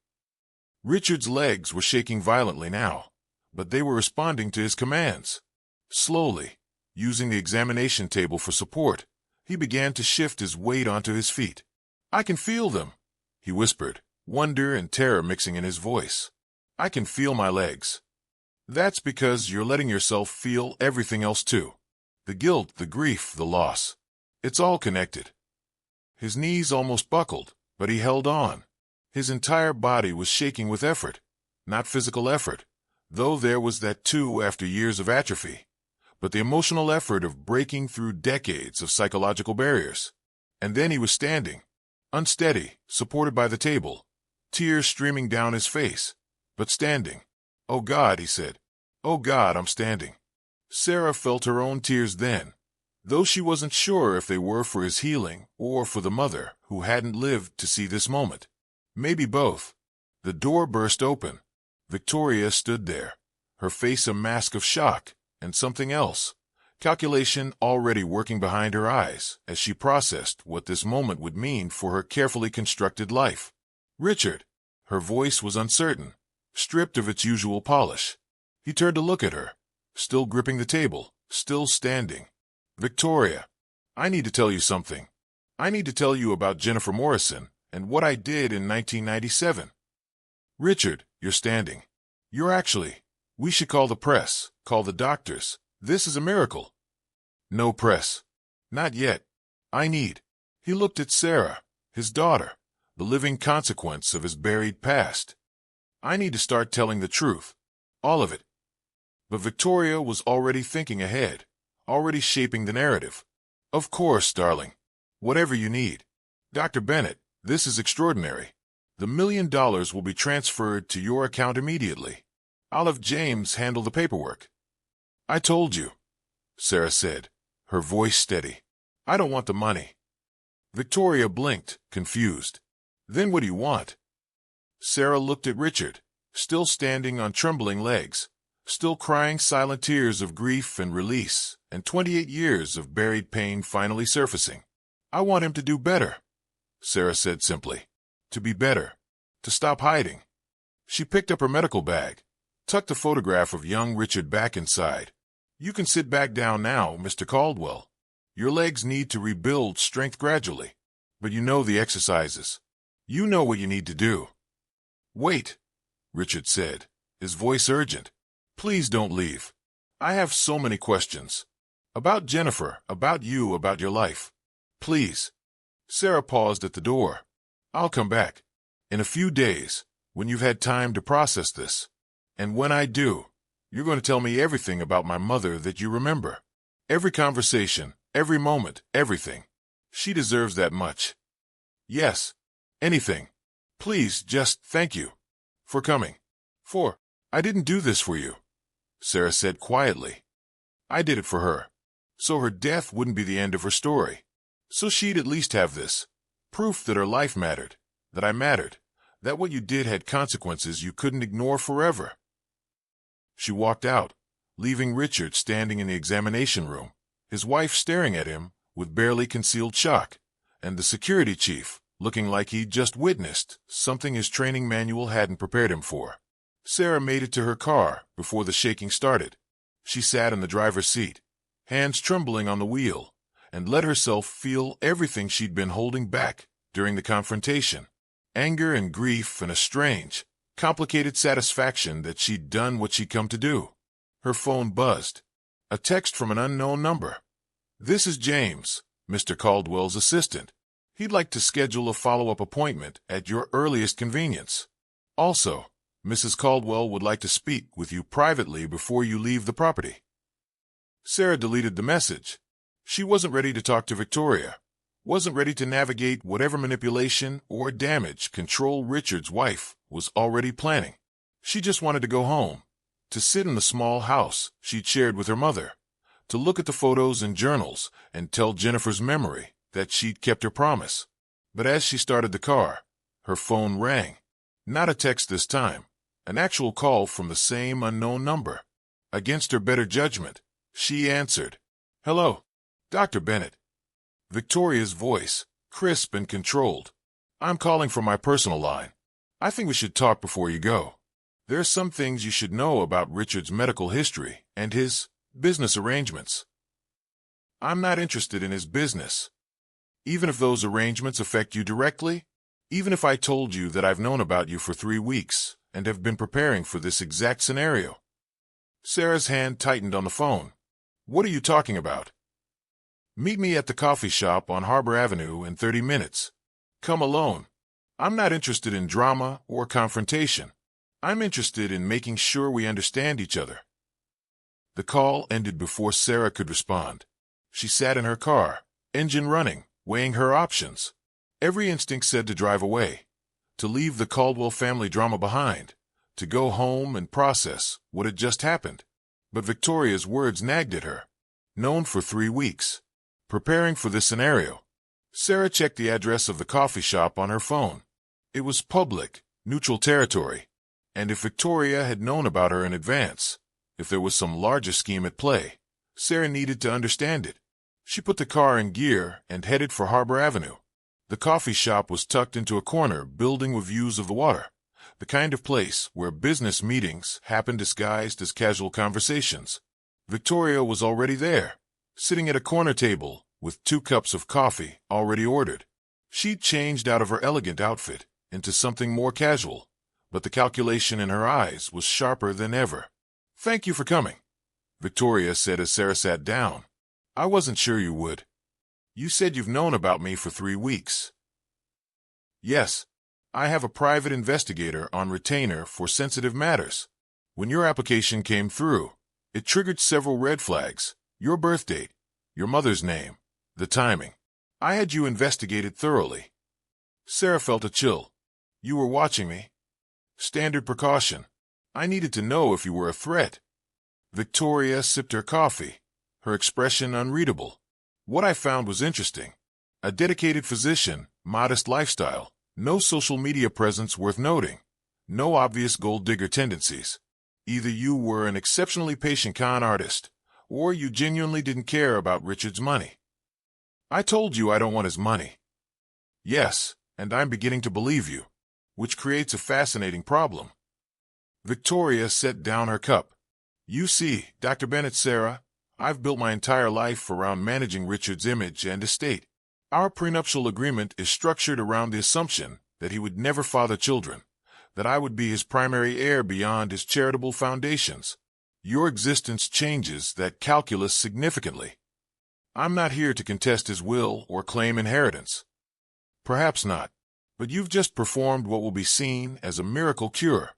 Richard's legs were shaking violently now, but they were responding to his commands. Slowly, using the examination table for support, he began to shift his weight onto his feet. "I can feel them," he whispered, wonder and terror mixing in his voice. "I can feel my legs." "That's because you're letting yourself feel everything else too. The guilt, the grief, the loss. It's all connected." His knees almost buckled, but he held on. His entire body was shaking with effort, not physical effort, though there was that too after years of atrophy, but the emotional effort of breaking through decades of psychological barriers. And then he was standing, unsteady, supported by the table, tears streaming down his face, but standing. "Oh God," he said. "Oh God, I'm standing." Sarah felt her own tears then, though she wasn't sure if they were for his healing or for the mother who hadn't lived to see this moment. Maybe both. The door burst open. Victoria stood there, her face a mask of shock and something else, calculation already working behind her eyes as she processed what this moment would mean for her carefully constructed life. "Richard." Her voice was uncertain, stripped of its usual polish. He turned to look at her, still gripping the table, still standing. "Victoria, I need to tell you something. I need to tell you about Jennifer Morrison and what I did in 1997. "Richard, you're standing. You're actually. We should call the press, call the doctors. This is a miracle." "No press. Not yet. I need." He looked at Sarah, his daughter, the living consequence of his buried past. "I need to start telling the truth. All of it." But Victoria was already thinking ahead, already shaping the narrative. "Of course, darling. Whatever you need. Dr. Bennett, this is extraordinary. The $1 million will be transferred to your account immediately. I'll have James handle the paperwork." "I told you," Sarah said, her voice steady. "I don't want the money." Victoria blinked, confused. "Then what do you want?" Sarah looked at Richard, still standing on trembling legs, still crying silent tears of grief and release, and 28 years of buried pain finally surfacing. "I want him to do better," Sarah said simply. "To be better. To stop hiding." She picked up her medical bag, tucked the photograph of young Richard back inside. "You can sit back down now, Mr. Caldwell. Your legs need to rebuild strength gradually. but you know the exercises. You know what you need to do. Wait, Richard said, his voice urgent. Please don't leave. I have so many questions. About Jennifer, about you, about your life. Please. Sarah paused at the door. I'll come back. In a few days, when you've had time to process this. And when I do, you're going to tell me everything about my mother that you remember. Every conversation, every moment, everything. She deserves that much. Yes. Anything. Please, just thank you. For coming. I didn't do this for you, Sarah said quietly. I did it for her. So her death wouldn't be the end of her story. So she'd at least have this. Proof that her life mattered. That I mattered. That what you did had consequences you couldn't ignore forever. She walked out, leaving Richard standing in the examination room, his wife staring at him with barely concealed shock, and the security chief looking like he'd just witnessed something his training manual hadn't prepared him for. Sarah made it to her car before the shaking started. She sat in the driver's seat, hands trembling on the wheel, and let herself feel everything she'd been holding back during the confrontation. Anger and grief and a strange, complicated satisfaction that she'd done what she'd come to do. Her phone buzzed. A text from an unknown number. This is James, Mr. Caldwell's assistant. He'd like to schedule a follow-up appointment at your earliest convenience. Also, Mrs. Caldwell would like to speak with you privately before you leave the property. Sarah deleted the message. She wasn't ready to talk to Victoria. Wasn't ready to navigate whatever manipulation or damage control Richard's wife was already planning. She just wanted to go home, to sit in the small house she'd shared with her mother, to look at the photos and journals and tell Jennifer's memory that she'd kept her promise. But as she started the car, her phone rang. Not a text this time, an actual call from the same unknown number. Against her better judgment, she answered. Hello, Dr. Bennett. Victoria's voice, crisp and controlled. I'm calling from my personal line. I think we should talk before you go. There are some things you should know about Richard's medical history and his business arrangements. I'm not interested in his business. Even if those arrangements affect you directly, even if I told you that I've known about you for 3 weeks and have been preparing for this exact scenario. Sarah's hand tightened on the phone. What are you talking about? Meet me at the coffee shop on Harbor Avenue in 30 minutes. Come alone. I'm not interested in drama or confrontation. I'm interested in making sure we understand each other. The call ended before Sarah could respond. She sat in her car, engine running, weighing her options. Every instinct said to drive away, to leave the Caldwell family drama behind, to go home and process what had just happened. But Victoria's words nagged at her. Known for 3 weeks. Preparing for this scenario. Sarah checked the address of the coffee shop on her phone. It was public, neutral territory. And if Victoria had known about her in advance, if there was some larger scheme at play, Sarah needed to understand it. She put the car in gear and headed for Harbor Avenue. The coffee shop was tucked into a corner building with views of the water, the kind of place where business meetings happen disguised as casual conversations. Victoria was already there, sitting at a corner table with 2 cups of coffee already ordered. She'd changed out of her elegant outfit into something more casual, but the calculation in her eyes was sharper than ever. Thank you for coming, Victoria said as Sarah sat down. I wasn't sure you would. You said you've known about me for 3 weeks. Yes, I have a private investigator on retainer for sensitive matters. When your application came through, it triggered several red flags. Your birth date, your mother's name, the timing. I had you investigated thoroughly. Sarah felt a chill. You were watching me. Standard precaution. I needed to know if you were a threat. Victoria sipped her coffee, her expression unreadable. What I found was interesting. A dedicated physician, modest lifestyle, no social media presence worth noting, no obvious gold digger tendencies. Either you were an exceptionally patient con artist, or you genuinely didn't care about Richard's money. I told you I don't want his money. Yes, and I'm beginning to believe you, which creates a fascinating problem. Victoria set down her cup. You see, Dr. Bennett, Sarah, I've built my entire life around managing Richard's image and estate. Our prenuptial agreement is structured around the assumption that he would never father children, that I would be his primary heir beyond his charitable foundations. Your existence changes that calculus significantly. I'm not here to contest his will or claim inheritance. Perhaps not, but you've just performed what will be seen as a miracle cure.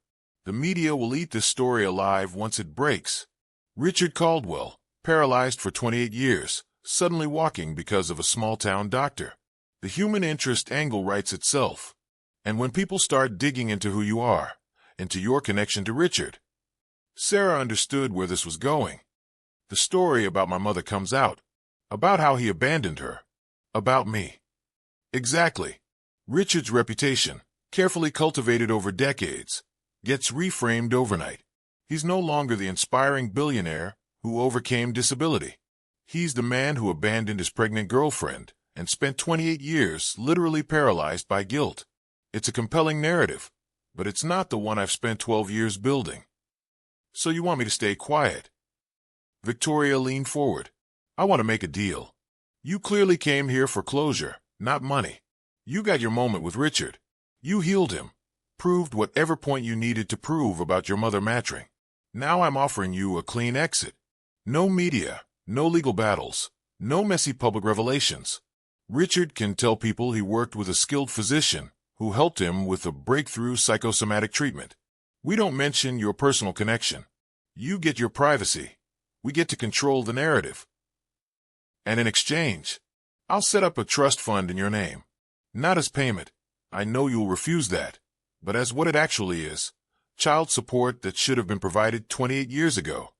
The media will eat this story alive once it breaks. Richard Caldwell, paralyzed for 28 years, suddenly walking because of a small-town doctor. The human interest angle writes itself. And when people start digging into who you are, into your connection to Richard, Sarah understood where this was going. The story about my mother comes out, about how he abandoned her, about me. Exactly. Richard's reputation, carefully cultivated over decades, gets reframed overnight. He's no longer the inspiring billionaire who overcame disability. He's the man who abandoned his pregnant girlfriend and spent 28 years literally paralyzed by guilt. It's a compelling narrative, but it's not the one I've spent 12 years building. So you want me to stay quiet? Victoria leaned forward. I want to make a deal. You clearly came here for closure, not money. You got your moment with Richard. You healed him, proved whatever point you needed to prove about your mother Matring. Now I'm offering you a clean exit. No media, no legal battles, no messy public revelations. Richard can tell people he worked with a skilled physician who helped him with a breakthrough psychosomatic treatment. We don't mention your personal connection. You get your privacy. We get to control the narrative. And in exchange, I'll set up a trust fund in your name. Not as payment. I know you'll refuse that. But as what it actually is, child support that should have been provided 28 years ago.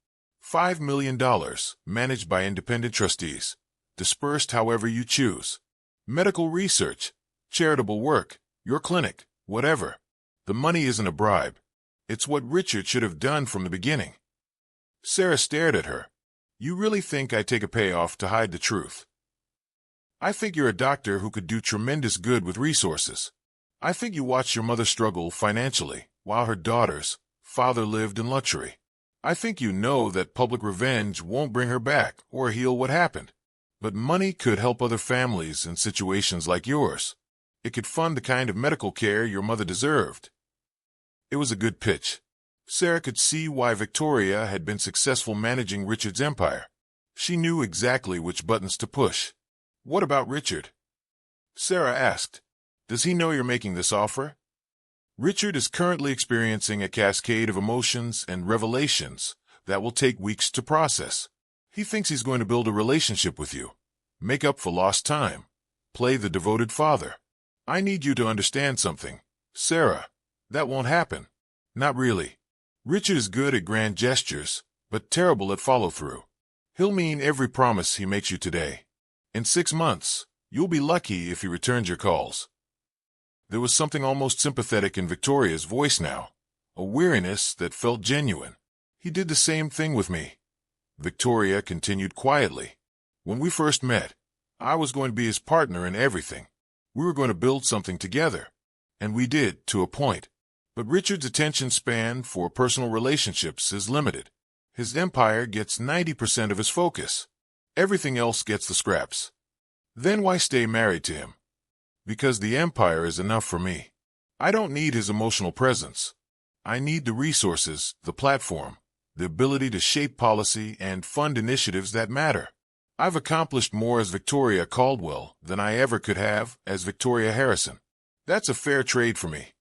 $5 million, managed by independent trustees, dispersed however you choose. Medical research, charitable work, your clinic, whatever. The money isn't a bribe. It's what Richard should have done from the beginning. Sarah stared at her. You really think I take a payoff to hide the truth? I think you're a doctor who could do tremendous good with resources. I think you watched your mother struggle financially while her daughter's father lived in luxury. I think you know that public revenge won't bring her back or heal what happened. But money could help other families in situations like yours. It could fund the kind of medical care your mother deserved. It was a good pitch. Sarah could see why Victoria had been successful managing Richard's empire. She knew exactly which buttons to push. What about Richard? Sarah asked. Does he know you're making this offer? Richard is currently experiencing a cascade of emotions and revelations that will take weeks to process. He thinks he's going to build a relationship with you, make up for lost time, play the devoted father. I need you to understand something, Sarah. That won't happen. Not really. Richard is good at grand gestures, but terrible at follow-through. He'll mean every promise he makes you today. In 6 months, you'll be lucky if he returns your calls. There was something almost sympathetic in Victoria's voice now, a weariness that felt genuine. He did the same thing with me. Victoria continued quietly. When we first met, I was going to be his partner in everything. We were going to build something together. And we did, to a point. But Richard's attention span for personal relationships is limited. His empire gets 90% of his focus. Everything else gets the scraps. Then why stay married to him? Because the empire is enough for me. I don't need his emotional presence. I need the resources, the platform, the ability to shape policy and fund initiatives that matter. I've accomplished more as Victoria Caldwell than I ever could have as Victoria Harrison. That's a fair trade for me.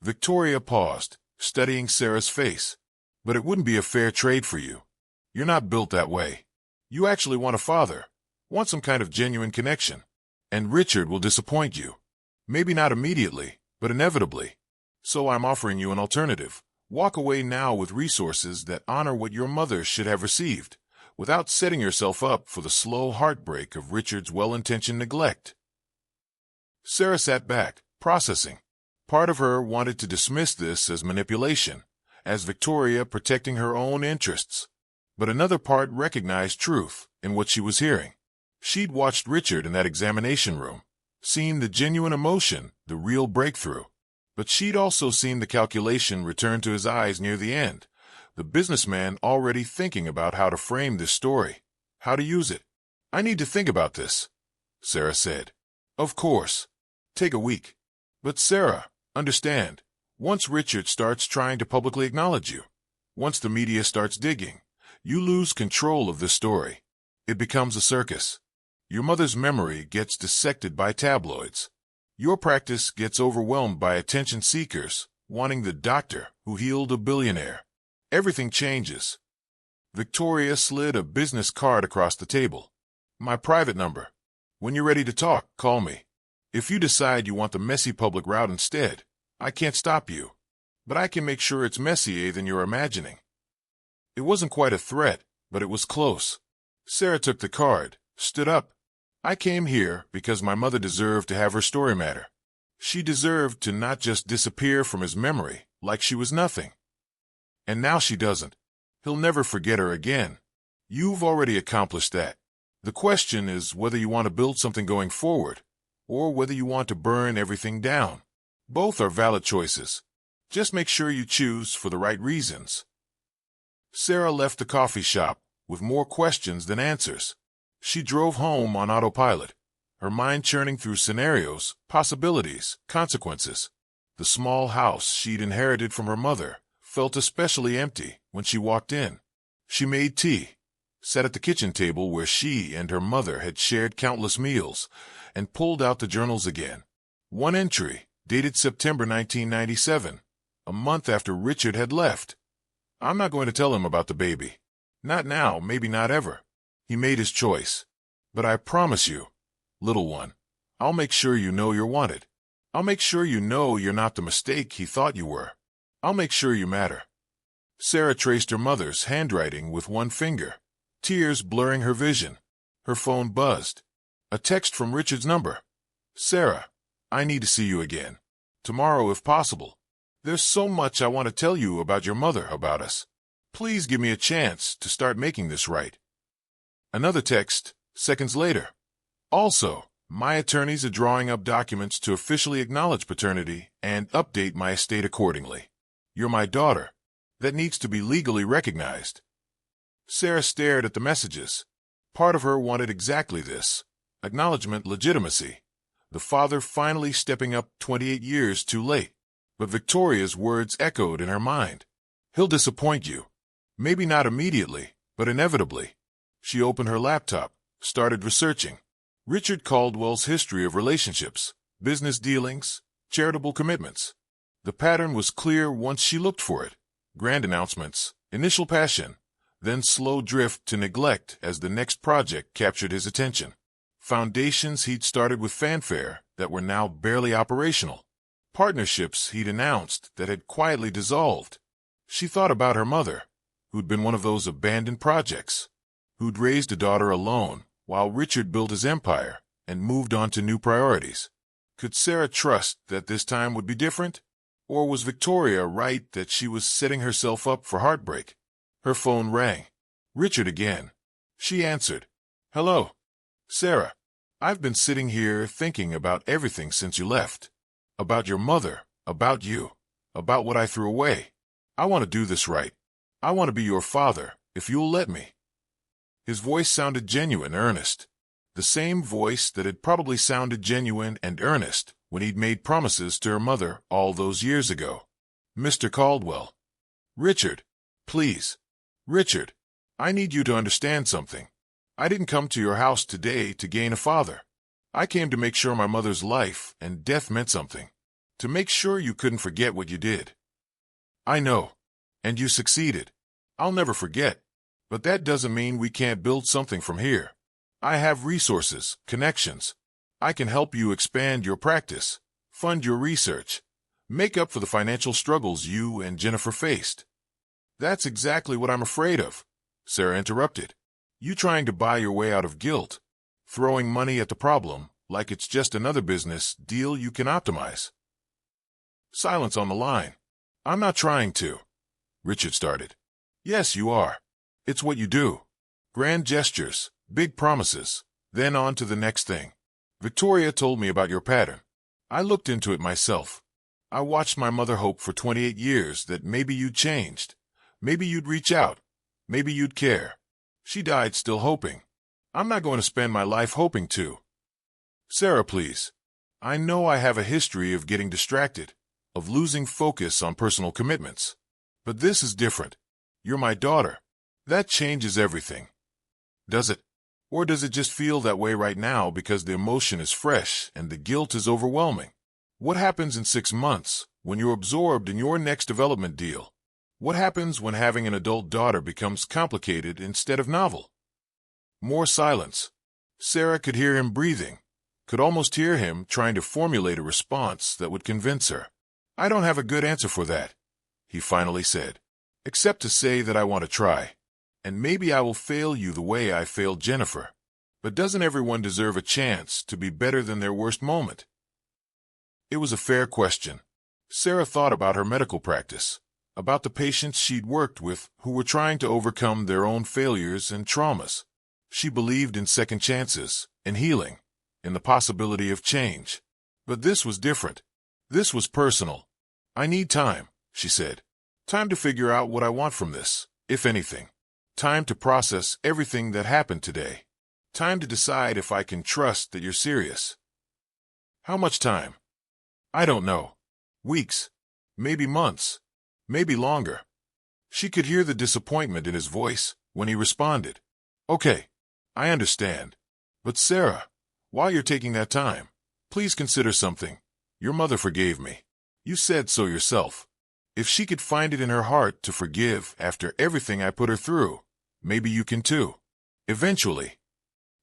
Victoria paused, studying Sarah's face. But it wouldn't be a fair trade for you. You're not built that way. You actually want a father, want some kind of genuine connection. And Richard will disappoint you. Maybe not immediately, but inevitably. So I'm offering you an alternative. Walk away now with resources that honor what your mother should have received, without setting yourself up for the slow heartbreak of Richard's well-intentioned neglect. Sarah sat back, processing. Part of her wanted to dismiss this as manipulation, as Victoria protecting her own interests. But another part recognized truth in what she was hearing. She'd watched Richard in that examination room, seen the genuine emotion, the real breakthrough. But she'd also seen the calculation return to his eyes near the end, the businessman already thinking about how to frame this story, how to use it. I need to think about this, Sarah said. Of course. Take a week. But Sarah, understand, once Richard starts trying to publicly acknowledge you, once the media starts digging, you lose control of this story. It becomes a circus. Your mother's memory gets dissected by tabloids. Your practice gets overwhelmed by attention seekers wanting the doctor who healed a billionaire. Everything changes. Victoria slid a business card across the table. My private number. When you're ready to talk, call me. If you decide you want the messy public route instead, I can't stop you. But I can make sure it's messier than you're imagining. It wasn't quite a threat, but it was close. Sarah took the card, stood up. I came here because my mother deserved to have her story matter. She deserved to not just disappear from his memory like she was nothing. And now she doesn't. He'll never forget her again. You've already accomplished that. The question is whether you want to build something going forward, or whether you want to burn everything down. Both are valid choices. Just make sure you choose for the right reasons. Sarah left the coffee shop with more questions than answers. She drove home on autopilot, her mind churning through scenarios, possibilities, consequences. The small house she'd inherited from her mother felt especially empty when she walked in. She made tea, sat at the kitchen table where she and her mother had shared countless meals, and pulled out the journals again. One entry, dated September 1997, a month after Richard had left. I'm not going to tell him about the baby. Not now, maybe not ever. He made his choice. But I promise you, little one, I'll make sure you know you're wanted. I'll make sure you know you're not the mistake he thought you were. I'll make sure you matter. Sarah traced her mother's handwriting with one finger, tears blurring her vision. Her phone buzzed. A text from Richard's number. Sarah, I need to see you again. Tomorrow if possible. There's so much I want to tell you about your mother, about us. Please give me a chance to start making this right. Another text, seconds later. Also, my attorneys are drawing up documents to officially acknowledge paternity and update my estate accordingly. You're my daughter. That needs to be legally recognized. Sarah stared at the messages. Part of her wanted exactly this. Acknowledgement, legitimacy. The father finally stepping up 28 years too late. But Victoria's words echoed in her mind. He'll disappoint you. Maybe not immediately, but inevitably. She opened her laptop, started researching. Richard Caldwell's history of relationships, business dealings, charitable commitments. The pattern was clear once she looked for it. Grand announcements, initial passion, then slow drift to neglect as the next project captured his attention. Foundations he'd started with fanfare that were now barely operational. Partnerships he'd announced that had quietly dissolved. She thought about her mother, who'd been one of those abandoned projects, who'd raised a daughter alone while Richard built his empire and moved on to new priorities. Could Sarah trust that this time would be different? Or was Victoria right that she was setting herself up for heartbreak? Her phone rang. Richard again. She answered. Hello. Sarah, I've been sitting here thinking about everything since you left. About your mother, about you, about what I threw away. I want to do this right. I want to be your father, if you'll let me. His voice sounded genuine, earnest. The same voice that had probably sounded genuine and earnest when he'd made promises to her mother all those years ago. Mr. Caldwell. Richard, please. Richard, I need you to understand something. I didn't come to your house today to gain a father. I came to make sure my mother's life and death meant something. To make sure you couldn't forget what you did. I know. And you succeeded. I'll never forget. But that doesn't mean we can't build something from here. I have resources, connections. I can help you expand your practice, fund your research, make up for the financial struggles you and Jennifer faced. That's exactly what I'm afraid of, Sarah interrupted. You trying to buy your way out of guilt, throwing money at the problem like it's just another business deal you can optimize. Silence on the line. I'm not trying to. Richard started. Yes, you are. It's what you do. Grand gestures, big promises, then on to the next thing. Victoria told me about your pattern. I looked into it myself. I watched my mother hope for 28 years that maybe you'd changed. Maybe you'd reach out. Maybe you'd care. She died still hoping. I'm not going to spend my life hoping to. Sarah, please. I know I have a history of getting distracted, of losing focus on personal commitments. But this is different. You're my daughter. That changes everything. Does it? Or does it just feel that way right now because the emotion is fresh and the guilt is overwhelming? What happens in 6 months when you're absorbed in your next development deal? What happens when having an adult daughter becomes complicated instead of novel? More silence. Sarah could hear him breathing, could almost hear him trying to formulate a response that would convince her. I don't have a good answer for that, he finally said, except to say that I want to try. And maybe I will fail you the way I failed Jennifer. But doesn't everyone deserve a chance to be better than their worst moment? It was a fair question. Sarah thought about her medical practice, about the patients she'd worked with who were trying to overcome their own failures and traumas. She believed in second chances, in healing, in the possibility of change. But this was different. This was personal. I need time, she said. Time to figure out what I want from this, if anything. Time to process everything that happened today. Time to decide if I can trust that you're serious. How much time? I don't know. Weeks. Maybe months. Maybe longer. She could hear the disappointment in his voice when he responded. Okay, I understand. But Sarah, while you're taking that time, please consider something. Your mother forgave me. You said so yourself. If she could find it in her heart to forgive after everything I put her through, maybe you can too. Eventually.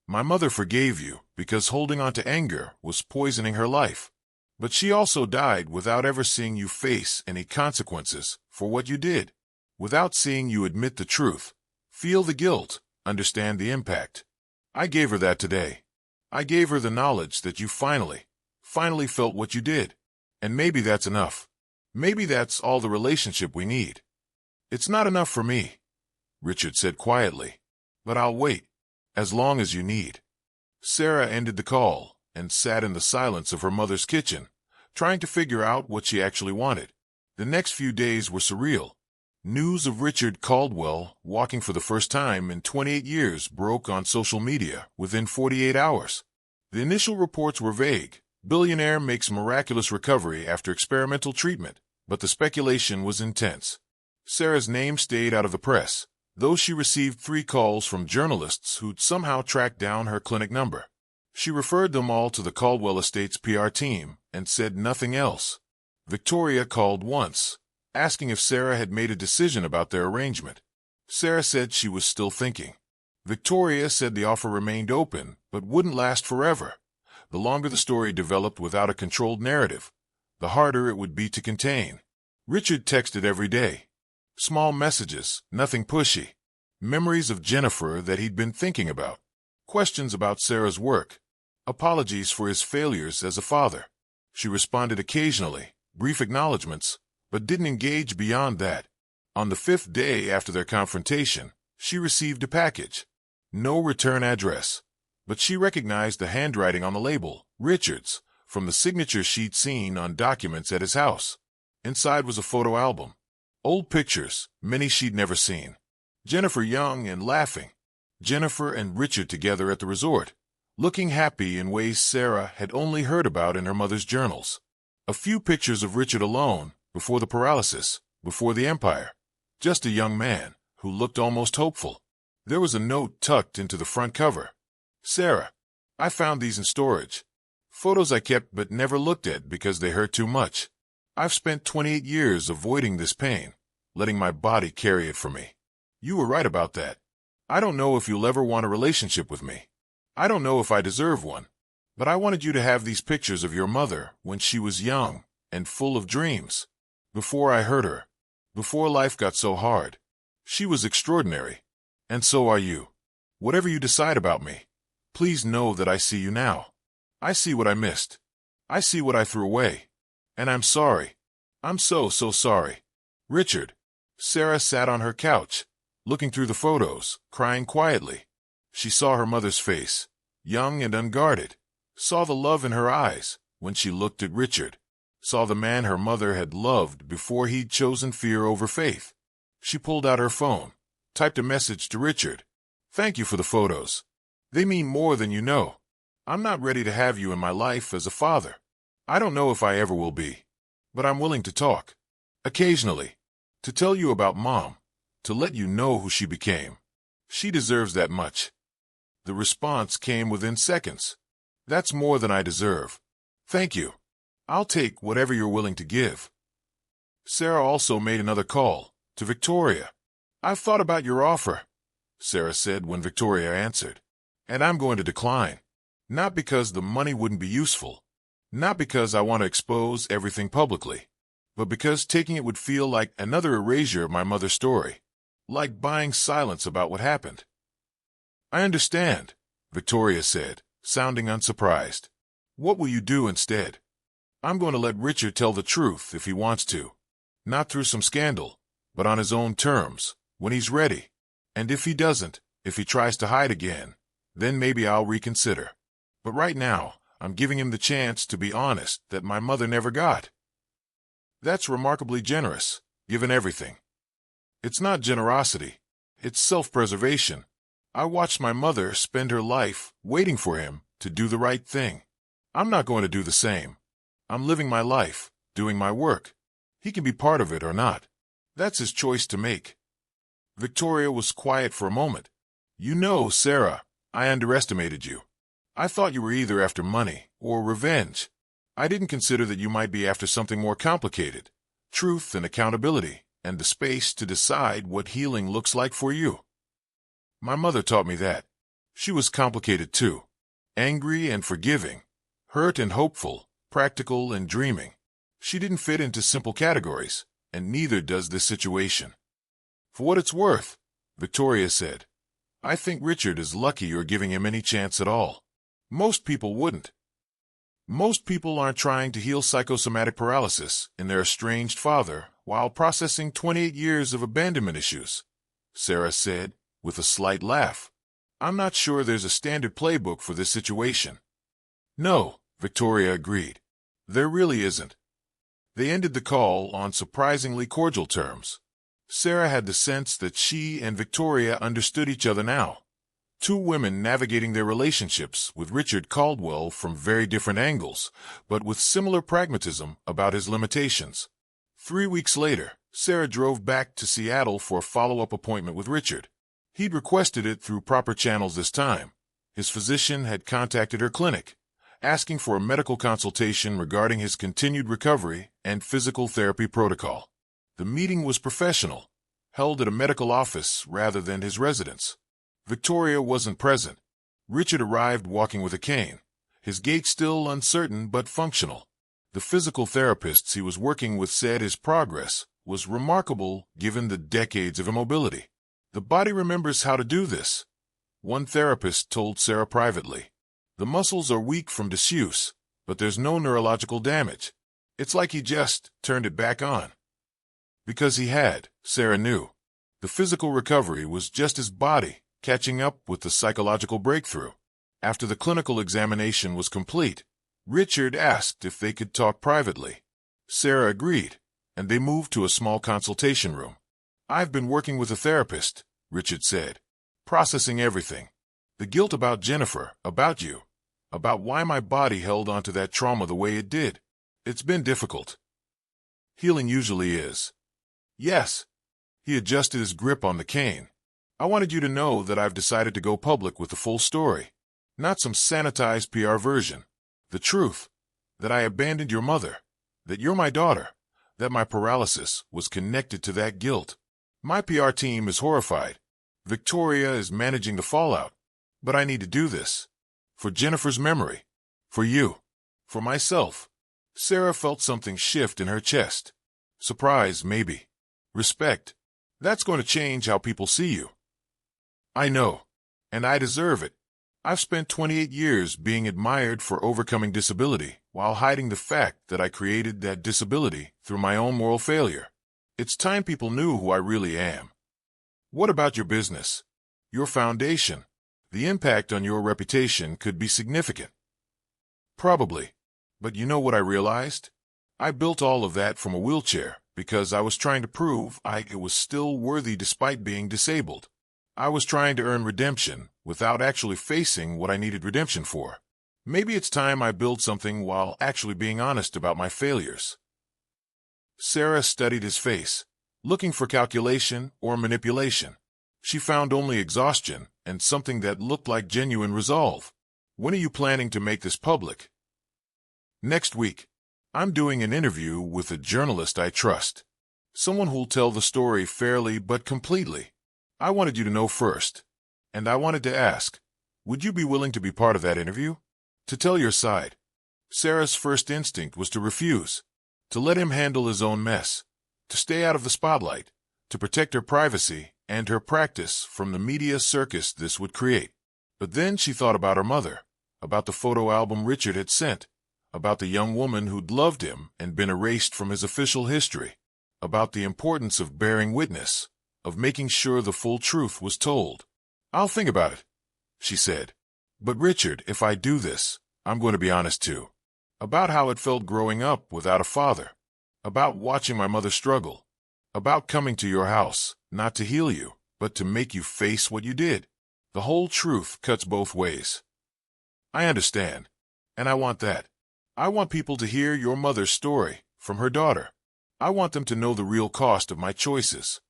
My mother forgave you because holding on to anger was poisoning her life. But she also died without ever seeing you face any consequences for what you did, without seeing you admit the truth, feel the guilt, understand the impact. I gave her that today. I gave her the knowledge that you finally felt what you did. And maybe that's enough. Maybe that's all the relationship we need. It's not enough for me, Richard said quietly. But I'll wait, as long as you need. Sarah ended the call and sat in the silence of her mother's kitchen, trying to figure out what she actually wanted. The next few days were surreal. News of Richard Caldwell walking for the first time in 28 years broke on social media within 48 hours. The initial reports were vague. Billionaire makes miraculous recovery after experimental treatment, but the speculation was intense. Sarah's name stayed out of the press, though she received 3 calls from journalists who'd somehow tracked down her clinic number. She referred them all to the Caldwell Estate's PR team and said nothing else. Victoria called once, asking if Sarah had made a decision about their arrangement. Sarah said she was still thinking. Victoria said the offer remained open, but wouldn't last forever. The longer the story developed without a controlled narrative, the harder it would be to contain. Richard texted every day. Small messages, nothing pushy. Memories of Jennifer that he'd been thinking about. Questions about Sarah's work. Apologies for his failures as a father. She responded occasionally, brief acknowledgments, but didn't engage beyond that. On the 5th day after their confrontation, she received a package. No return address. But she recognized the handwriting on the label, Richard's, from the signature she'd seen on documents at his house. Inside was a photo album. Old pictures, many she'd never seen. Jennifer young and laughing. Jennifer and Richard together at the resort, looking happy in ways Sarah had only heard about in her mother's journals. A few pictures of Richard alone, before the paralysis, before the empire. Just a young man, who looked almost hopeful. There was a note tucked into the front cover. Sarah, I found these in storage. Photos I kept but never looked at because they hurt too much. I've spent 28 years avoiding this pain, letting my body carry it for me. You were right about that. I don't know if you'll ever want a relationship with me. I don't know if I deserve one. But I wanted you to have these pictures of your mother when she was young and full of dreams. Before I hurt her. Before life got so hard. She was extraordinary. And so are you. Whatever you decide about me, please know that I see you now. I see what I missed. I see what I threw away. And I'm sorry. I'm so sorry. Richard. Sarah sat on her couch, looking through the photos, crying quietly. She saw her mother's face, young and unguarded, saw the love in her eyes when she looked at Richard, saw the man her mother had loved before he'd chosen fear over faith. She pulled out her phone, typed a message to Richard. Thank you for the photos. They mean more than you know. I'm not ready to have you in my life as a father. I don't know if I ever will be. But I'm willing to talk. Occasionally. To tell you about Mom. To let you know who she became. She deserves that much. The response came within seconds. That's more than I deserve. Thank you. I'll take whatever you're willing to give. Sarah also made another call, to Victoria. I've thought about your offer, Sarah said when Victoria answered. And I'm going to decline. Not because the money wouldn't be useful. Not because I want to expose everything publicly. But because taking it would feel like another erasure of my mother's story. Like buying silence about what happened. I understand, Victoria said, sounding unsurprised. What will you do instead? I'm going to let Richard tell the truth if he wants to. Not through some scandal, but on his own terms, when he's ready. And if he doesn't, if he tries to hide again, then maybe I'll reconsider. But right now, I'm giving him the chance to be honest that my mother never got. That's remarkably generous, given everything. It's not generosity. It's self-preservation. I watched my mother spend her life waiting for him to do the right thing. I'm not going to do the same. I'm living my life, doing my work. He can be part of it or not. That's his choice to make. Victoria was quiet for a moment. You know, Sarah, I underestimated you. I thought you were either after money or revenge. I didn't consider that you might be after something more complicated. Truth and accountability, and the space to decide what healing looks like for you. My mother taught me that. She was complicated too. Angry and forgiving. Hurt and hopeful. Practical and dreaming. She didn't fit into simple categories, and neither does this situation. For what it's worth, Victoria said, I think Richard is lucky you're giving him any chance at all. Most people wouldn't. Most people aren't trying to heal psychosomatic paralysis in their estranged father while processing 28 years of abandonment issues, Sarah said, with a slight laugh. I'm not sure there's a standard playbook for this situation. No, Victoria agreed. There really isn't. They ended the call on surprisingly cordial terms. Sarah had the sense that she and Victoria understood each other now. Two women navigating their relationships with Richard Caldwell from very different angles, but with similar pragmatism about his limitations. 3 weeks later, Sarah drove back to Seattle for a follow-up appointment with Richard. He'd requested it through proper channels this time. His physician had contacted her clinic, asking for a medical consultation regarding his continued recovery and physical therapy protocol. The meeting was professional, held at a medical office rather than his residence. Victoria wasn't present. Richard arrived walking with a cane, his gait still uncertain but functional. The physical therapists he was working with said his progress was remarkable given the decades of immobility. The body remembers how to do this, one therapist told Sarah privately. The muscles are weak from disuse, but there's no neurological damage. It's like he just turned it back on. Because he had, Sarah knew. The physical recovery was just his body catching up with the psychological breakthrough. After the clinical examination was complete, Richard asked if they could talk privately. Sarah agreed, and they moved to a small consultation room. I've been working with a therapist, Richard said, processing everything. The guilt about Jennifer, about you, about why my body held onto that trauma the way it did. It's been difficult. Healing usually is. Yes. He adjusted his grip on the cane. I wanted you to know that I've decided to go public with the full story. Not some sanitized PR version. The truth. That I abandoned your mother. That you're my daughter. That my paralysis was connected to that guilt. My PR team is horrified. Victoria is managing the fallout. But I need to do this. For Jennifer's memory. For you. For myself. Sarah felt something shift in her chest. Surprise, maybe. Respect. That's going to change how people see you. I know. And I deserve it. I've spent 28 years being admired for overcoming disability while hiding the fact that I created that disability through my own moral failure. It's time people knew who I really am. What about your business? Your foundation? The impact on your reputation could be significant. Probably. But you know what I realized? I built all of that from a wheelchair because I was trying to prove I was still worthy despite being disabled. I was trying to earn redemption without actually facing what I needed redemption for. Maybe it's time I build something while actually being honest about my failures. Sarah studied his face, looking for calculation or manipulation. She found only exhaustion and something that looked like genuine resolve. When are you planning to make this public? Next week. I'm doing an interview with a journalist I trust. Someone who'll tell the story fairly but completely. I wanted you to know first. And I wanted to ask, would you be willing to be part of that interview? To tell your side. Sarah's first instinct was to refuse. To let him handle his own mess. To stay out of the spotlight. To protect her privacy and her practice from the media circus this would create. But then she thought about her mother. About the photo album Richard had sent. About the young woman who'd loved him and been erased from his official history. About the importance of bearing witness. Of making sure the full truth was told. I'll think about it, she said. But Richard, if I do this, I'm going to be honest too. About how it felt growing up without a father. About watching my mother struggle. About coming to your house, not to heal you, but to make you face what you did. The whole truth cuts both ways. I understand. And I want that. I want people to hear your mother's story, from her daughter. I want them to know the real cost of my choices.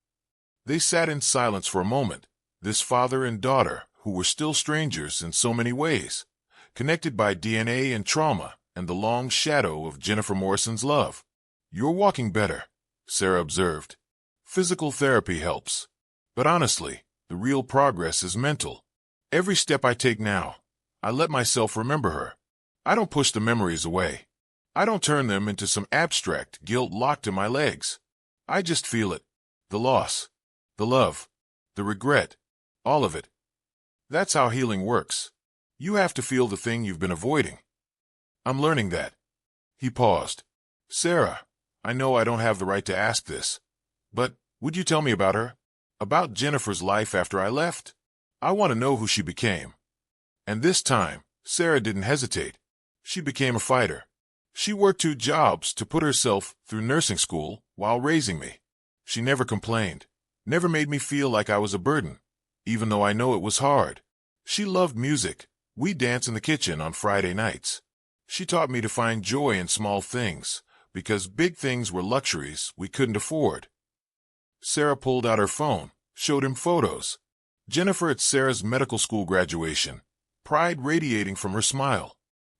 They sat in silence for a moment, this father and daughter, who were still strangers in so many ways, connected by DNA and trauma and the long shadow of Jennifer Morrison's love. You're walking better, Sarah observed. Physical therapy helps. But honestly, the real progress is mental. Every step I take now, I let myself remember her. I don't push the memories away. I don't turn them into some abstract guilt locked in my legs. I just feel it. The loss. The love. The regret. All of it. That's how healing works. You have to feel the thing you've been avoiding. I'm learning that. He paused. Sarah, I know I don't have the right to ask this, but would you tell me about her? About Jennifer's life after I left? I want to know who she became. And this time, Sarah didn't hesitate. She became a fighter. She worked 2 jobs to put herself through nursing school while raising me. She never complained, never made me feel like I was a burden, even though I know it was hard. She loved music. We danced in the kitchen on Friday nights. She taught me to find joy in small things, because big things were luxuries we couldn't afford. Sarah pulled out her phone, showed him photos. Jennifer at Sarah's medical school graduation, pride radiating from her smile.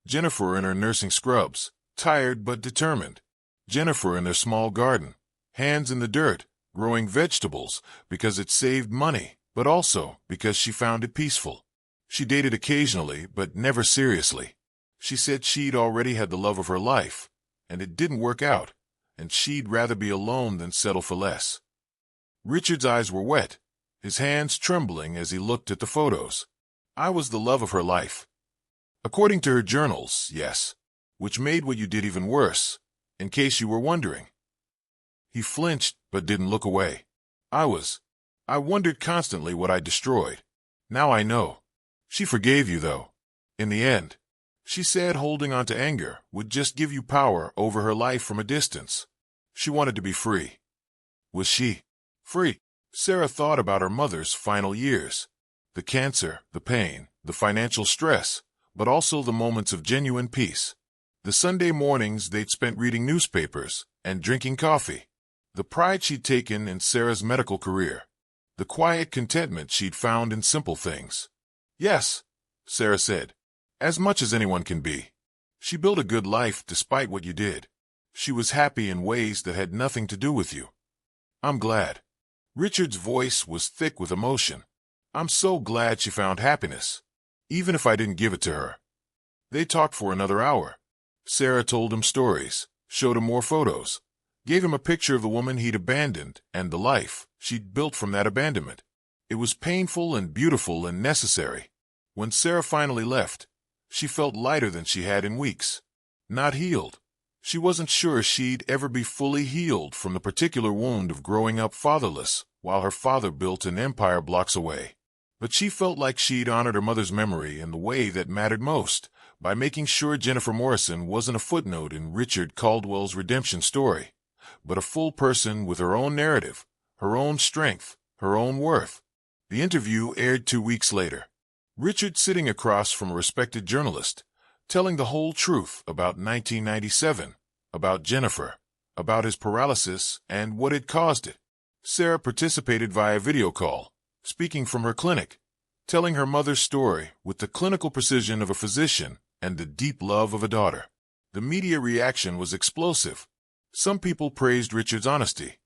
Jennifer in her nursing scrubs, tired but determined. Jennifer in their small garden, hands in the dirt, growing vegetables because it saved money, but also because she found it peaceful. She dated occasionally, but never seriously. She said she'd already had the love of her life, and it didn't work out, and she'd rather be alone than settle for less. Richard's eyes were wet, his hands trembling as he looked at the photos. I was the love of her life. According to her journals, yes, which made what you did even worse, in case you were wondering. He flinched, but didn't look away. I wondered constantly what I destroyed. Now I know. She forgave you, though. In the end, she said holding on to anger would just give you power over her life from a distance. She wanted to be free. Was she free? Sarah thought about her mother's final years. The cancer, the pain, the financial stress, but also the moments of genuine peace. The Sunday mornings they'd spent reading newspapers and drinking coffee. The pride she'd taken in Sarah's medical career. The quiet contentment she'd found in simple things. Yes, Sarah said, as much as anyone can be. She built a good life despite what you did. She was happy in ways that had nothing to do with you. I'm glad. Richard's voice was thick with emotion. I'm so glad she found happiness, even if I didn't give it to her. They talked for another hour. Sarah told him stories, showed him more photos, gave him a picture of the woman he'd abandoned and the life she'd built from that abandonment. It was painful and beautiful and necessary. When Sarah finally left, she felt lighter than she had in weeks. Not healed. She wasn't sure she'd ever be fully healed from the particular wound of growing up fatherless while her father built an empire blocks away. But she felt like she'd honored her mother's memory in the way that mattered most, by making sure Jennifer Morrison wasn't a footnote in Richard Caldwell's redemption story, but a full person with her own narrative, her own strength, her own worth. The interview aired 2 weeks later. Richard sitting across from a respected journalist, telling the whole truth about 1997, about Jennifer, about his paralysis and what had caused it. Sarah participated via video call, speaking from her clinic, telling her mother's story with the clinical precision of a physician and the deep love of a daughter. The media reaction was explosive. Some people praised Richard's honesty,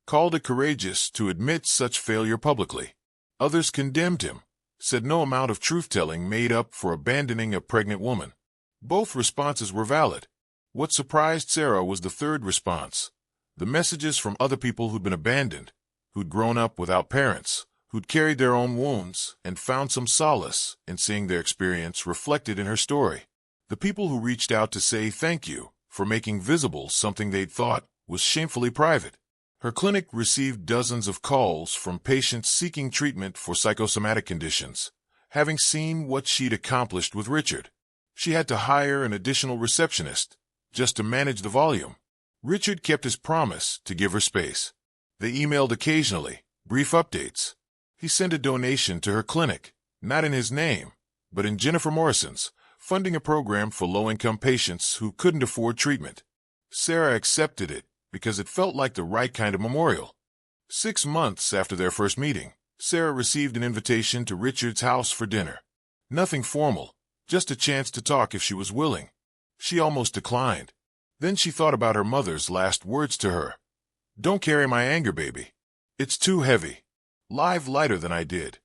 called it courageous to admit such failure publicly. Others condemned him, said no amount of truth-telling made up for abandoning a pregnant woman. Both responses were valid. What surprised Sarah was the third response. The messages from other people who'd been abandoned, who'd grown up without parents, who'd carried their own wounds and found some solace in seeing their experience reflected in her story. The people who reached out to say thank you for making visible something they'd thought was shamefully private. Her clinic received dozens of calls from patients seeking treatment for psychosomatic conditions, having seen what she'd accomplished with Richard. She had to hire an additional receptionist just to manage the volume. Richard kept his promise to give her space. They emailed occasionally, brief updates. He sent a donation to her clinic, not in his name, but in Jennifer Morrison's, funding a program for low-income patients who couldn't afford treatment. Sarah accepted it because it felt like the right kind of memorial. 6 months after their first meeting, Sarah received an invitation to Richard's house for dinner. Nothing formal, just a chance to talk if she was willing. She almost declined. Then she thought about her mother's last words to her. "Don't carry my anger, baby. It's too heavy. Live lighter than I did."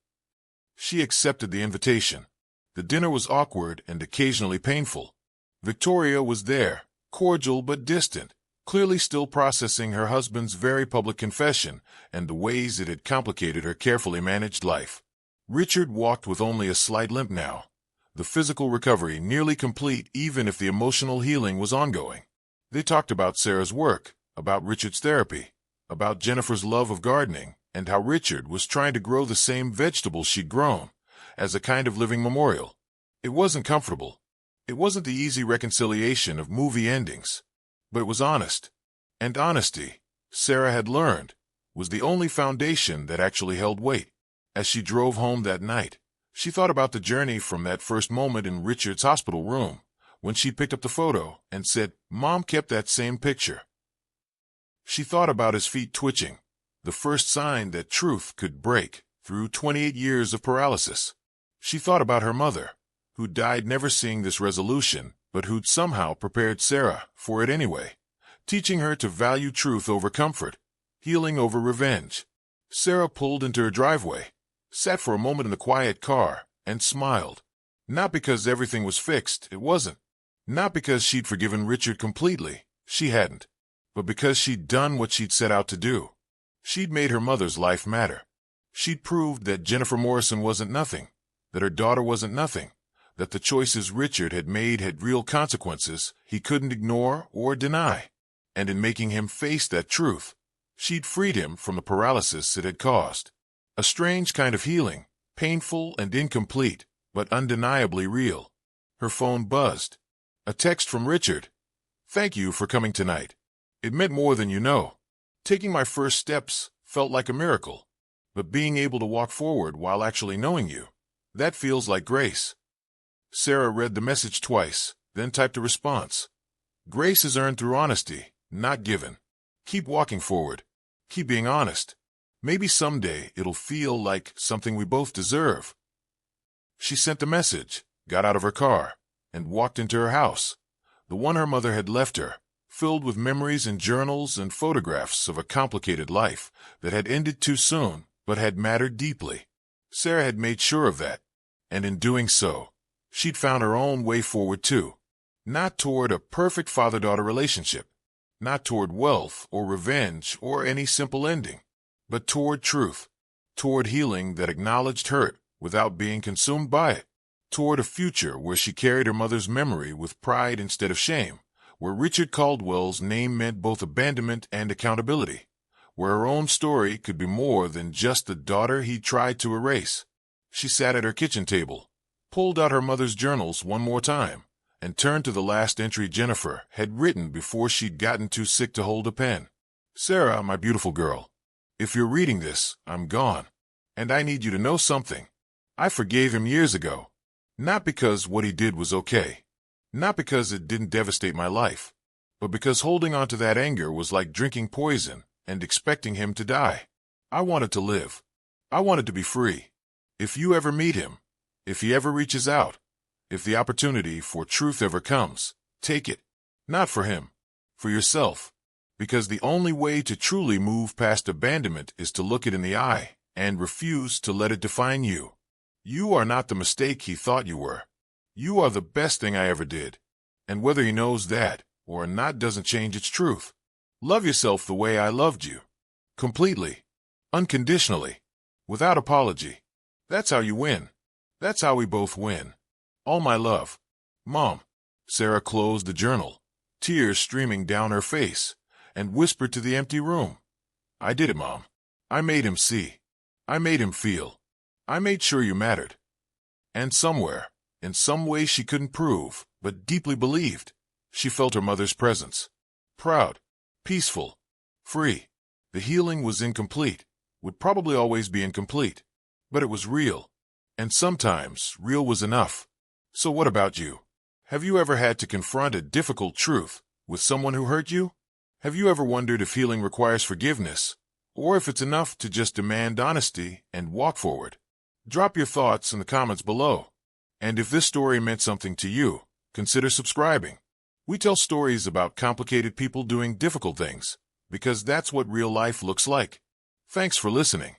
She accepted the invitation. The dinner was awkward and occasionally painful. Victoria was there, cordial but distant, clearly still processing her husband's very public confession and the ways it had complicated her carefully managed life. Richard walked with only a slight limp now, the physical recovery nearly complete even if the emotional healing was ongoing. They talked about Sarah's work, about Richard's therapy, about Jennifer's love of gardening, and how Richard was trying to grow the same vegetables she'd grown, as a kind of living memorial. It wasn't comfortable. It wasn't the easy reconciliation of movie endings. But it was honest. And honesty, Sarah had learned, was the only foundation that actually held weight. As she drove home that night, she thought about the journey from that first moment in Richard's hospital room, when she picked up the photo and said, "Mom kept that same picture." She thought about his feet twitching, the first sign that truth could break through 28 years of paralysis. She thought about her mother, who died never seeing this resolution, but who'd somehow prepared Sarah for it anyway, teaching her to value truth over comfort, healing over revenge. Sarah pulled into her driveway, sat for a moment in the quiet car, and smiled. Not because everything was fixed, it wasn't. Not because she'd forgiven Richard completely, she hadn't. But because she'd done what she'd set out to do. She'd made her mother's life matter. She'd proved that Jennifer Morrison wasn't nothing, that her daughter wasn't nothing, that the choices Richard had made had real consequences he couldn't ignore or deny. And in making him face that truth, she'd freed him from the paralysis it had caused. A strange kind of healing, painful and incomplete, but undeniably real. Her phone buzzed. A text from Richard. "Thank you for coming tonight. It meant more than you know. Taking my first steps felt like a miracle. But being able to walk forward while actually knowing you, that feels like grace." Sarah read the message twice, then typed a response. "Grace is earned through honesty, not given. Keep walking forward. Keep being honest. Maybe someday it'll feel like something we both deserve." She sent the message, got out of her car, and walked into her house, the one her mother had left her, filled with memories and journals and photographs of a complicated life that had ended too soon but had mattered deeply. Sarah had made sure of that, and in doing so, she'd found her own way forward too. Not toward a perfect father-daughter relationship, not toward wealth or revenge or any simple ending, but toward truth, toward healing that acknowledged hurt without being consumed by it, toward a future where she carried her mother's memory with pride instead of shame, where Richard Caldwell's name meant both abandonment and accountability, where her own story could be more than just the daughter he tried to erase. She sat at her kitchen table, pulled out her mother's journals one more time, and turned to the last entry Jennifer had written before she'd gotten too sick to hold a pen. "Sarah, my beautiful girl, if you're reading this, I'm gone. And I need you to know something. I forgave him years ago. Not because what he did was okay. Not because it didn't devastate my life, but because holding on to that anger was like drinking poison and expecting him to die. I wanted to live. I wanted to be free. If you ever meet him, if he ever reaches out, if the opportunity for truth ever comes, take it. Not for him, for yourself. Because the only way to truly move past abandonment is to look it in the eye and refuse to let it define you. You are not the mistake he thought you were. You are the best thing I ever did. And whether he knows that or not doesn't change its truth. Love yourself the way I loved you. Completely. Unconditionally. Without apology. That's how you win. That's how we both win. All my love. Mom. Sarah closed the journal, tears streaming down her face, and whispered to the empty room. I did it, Mom. I made him see. I made him feel. I made sure you mattered. And somewhere, in some way she couldn't prove, but deeply believed, she felt her mother's presence. Proud, peaceful, free. The healing was incomplete, would probably always be incomplete, but it was real. And sometimes, real was enough. So what about you? Have you ever had to confront a difficult truth with someone who hurt you? Have you ever wondered if healing requires forgiveness, or if it's enough to just demand honesty and walk forward? Drop your thoughts in the comments below. And if this story meant something to you, consider subscribing. We tell stories about complicated people doing difficult things, because that's what real life looks like. Thanks for listening.